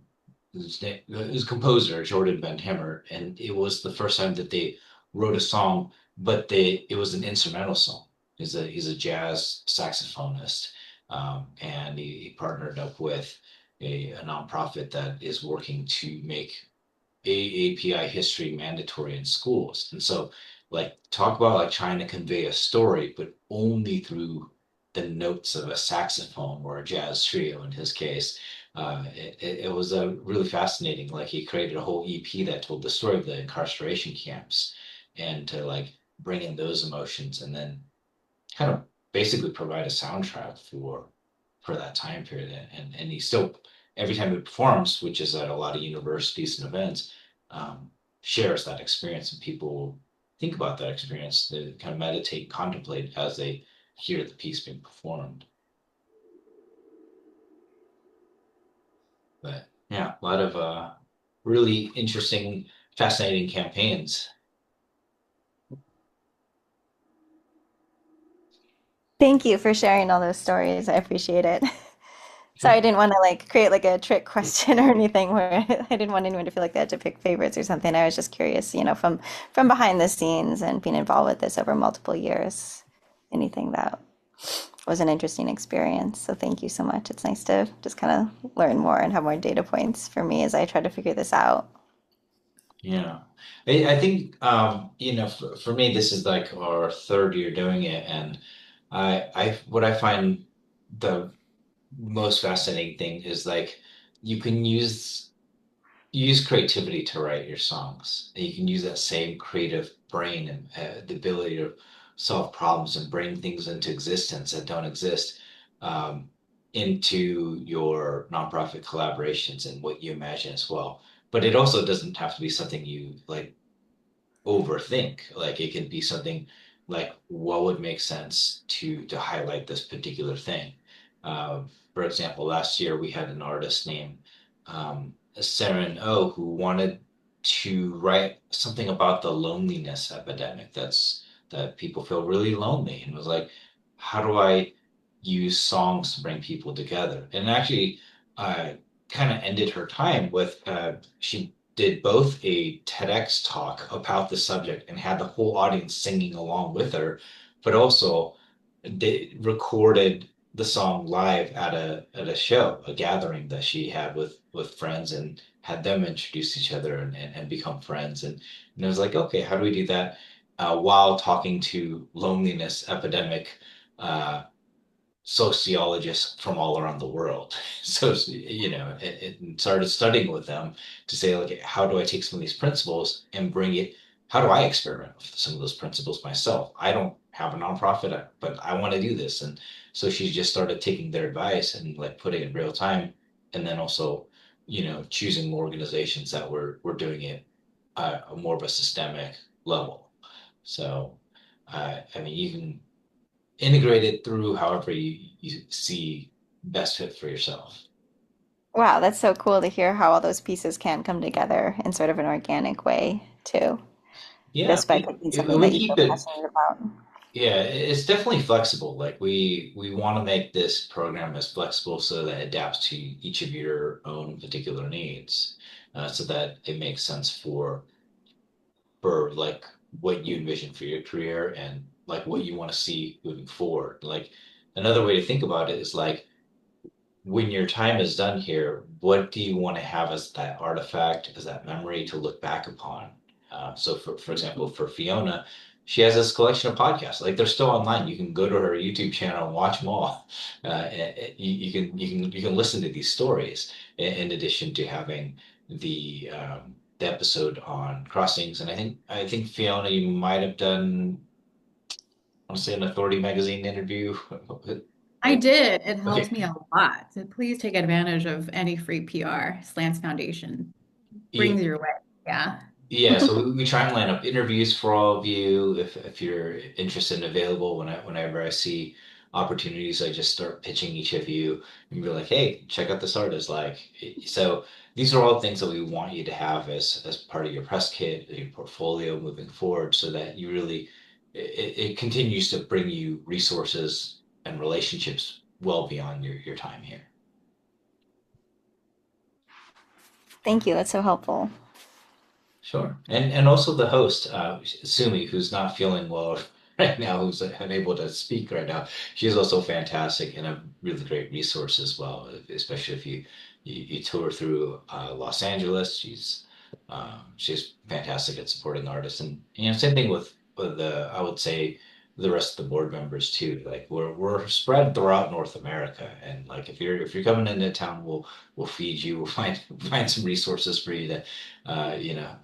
his composer Jordan Van Hammer, and it was the first time that they wrote a song, but it was an instrumental song. He's a jazz saxophonist, and he partnered up with a nonprofit that is working to make AAPI history mandatory in schools. And so, like, talk about like trying to convey a story, but only through the notes of a saxophone or a jazz trio in his case. It was a really fascinating. Like, he created a whole EP that told the story of the incarceration camps and to like bring in those emotions and then kind of basically provide a soundtrack for that time period. And he still every time he performs, which is at a lot of universities and events, um, shares that experience, and people think about that experience. They kind of meditate, contemplate as they hear the piece being performed. But yeah, a lot of really interesting, fascinating campaigns. Thank you for sharing all those stories. I appreciate it. Sorry, I Sure. didn't want to like create like a trick question or anything where I didn't want anyone to feel like they had to pick favorites or something. I was just curious, from behind the scenes and being involved with this over multiple years, anything that was an interesting experience. So thank you so much. It's nice to just kind of learn more and have more data points for me as I try to figure this out. Yeah. I think for me this is like our third year doing it, and I what I find the most fascinating thing is like you can use creativity to write your songs. And you can use that same creative brain and the ability to solve problems and bring things into existence that don't exist um, into your nonprofit collaborations and what you imagine as well. But it also doesn't have to be something you like overthink. Like, it could be something like what would make sense to highlight this particular thing. For example, last year we had an artist named Saren O who wanted to write something about the loneliness epidemic that people feel really lonely, and was like, how do I use songs to bring people together? And actually, kind of ended her time with she did both a TEDx talk about the subject and had the whole audience singing along with her, but also they recorded the song live at a show, a gathering that she had with friends, and had them introduce each other and become friends. And it was like, okay, how do we do that while talking to loneliness epidemic uh, sociologists from all around the world. So, it started studying with them to say, like, how do I take some of these principles and bring it? How do I experiment with some of those principles myself? I don't have a nonprofit, but I want to do this. And so she just started taking their advice and like putting it in real time, and then also, choosing organizations that were doing it more of a systemic level. So, I mean, you can integrate it through however you see best fit for yourself. Wow, that's so cool to hear how all those pieces can come together in sort of an organic way too, Yeah, just by picking something we that you keep feel it passionate about. Yeah, it's definitely flexible. Like we want to make this program as flexible so that it adapts to each of your own particular needs, so that it makes sense for like what you envision for your career and like what you want to see moving forward. Like another way to think about it is like when your time is done here, what do you want to have as that artifact, as that memory to look back upon? So, for example, for Fiona, she has this collection of podcasts. Like they're still online. You can go to her YouTube channel and watch them all. You can listen to these stories in addition to having the episode on crossings. And I think Fiona, you might have done, I want to say, an Authority magazine interview. I Like, did. It helped okay, me a lot. So please take advantage of any free PR. Slants Foundation yeah, brings your way. Yeah. yeah, so we try and line up interviews for all of you if you're interested and available. Whenever I see opportunities, I just start pitching each of you and be like, "Hey, check out this artist!" So these are all things that we want you to have as part of your press kit, your portfolio moving forward, so that you really it continues to bring you resources and relationships well beyond your time here. Thank you. That's so helpful. Sure. And also the host, Sumi, who's not feeling well right now, who's unable to speak right now. She's also fantastic and a really great resource as well, especially if you tour through Los Angeles. She's fantastic at supporting artists, and same thing with the I would say the rest of the board members too. Like we're spread throughout North America, and like if you're coming into town, we'll feed you. We'll find some resources for you to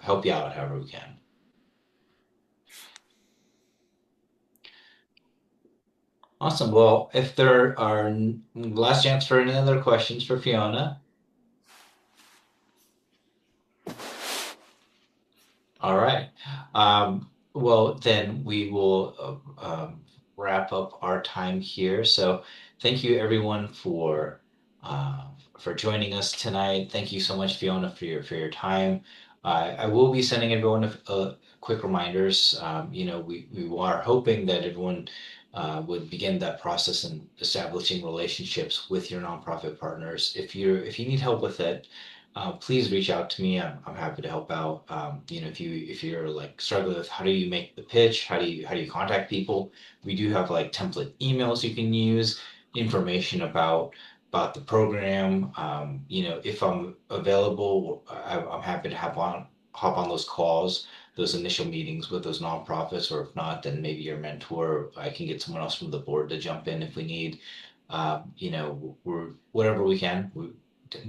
help you out however we can. Awesome. Well, if there are last chance for any other questions for Fiona. All right. Well, then we will wrap up our time here. So thank you everyone uh, for joining us tonight. Thank you so much, Fiona, for your time. I will be sending everyone quick reminders. We are hoping that everyone would begin that process in establishing relationships with your nonprofit partners. If you need help with it, please reach out to me. I'm happy to help out. If you're like struggling with how do you make the pitch, how do you contact people, we do have like template emails you can use, information about the program. If I'm available, I'm happy to hop on those calls, those initial meetings with those nonprofits, or if not, then maybe your mentor. I can get someone else from the board to jump in if we need. We're whatever we can.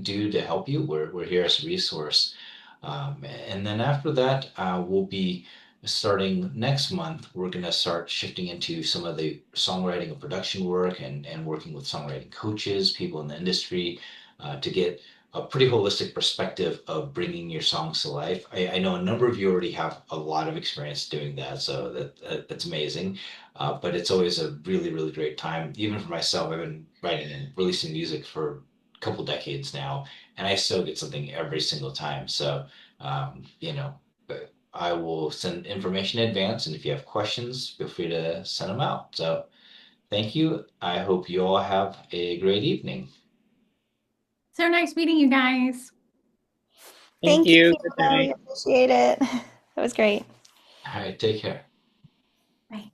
Do to help you. We're here as a resource. And then after that, we'll be starting next month. We're going to start shifting into some of the songwriting and production work and working with songwriting coaches, people in the industry, to get a pretty holistic perspective of bringing your songs to life. I know a number of you already have a lot of experience doing that, so that's amazing. But it's always a really, really great time. Even for myself, I've been writing and releasing music for couple decades now, and I still get something every single time. So, I will send information in advance, and if you have questions, feel free to send them out. So, thank you. I hope you all have a great evening. So nice meeting you guys. Thank Thank you, you. Good Fiona. We night. appreciate it. That was great. All right, take care. Bye.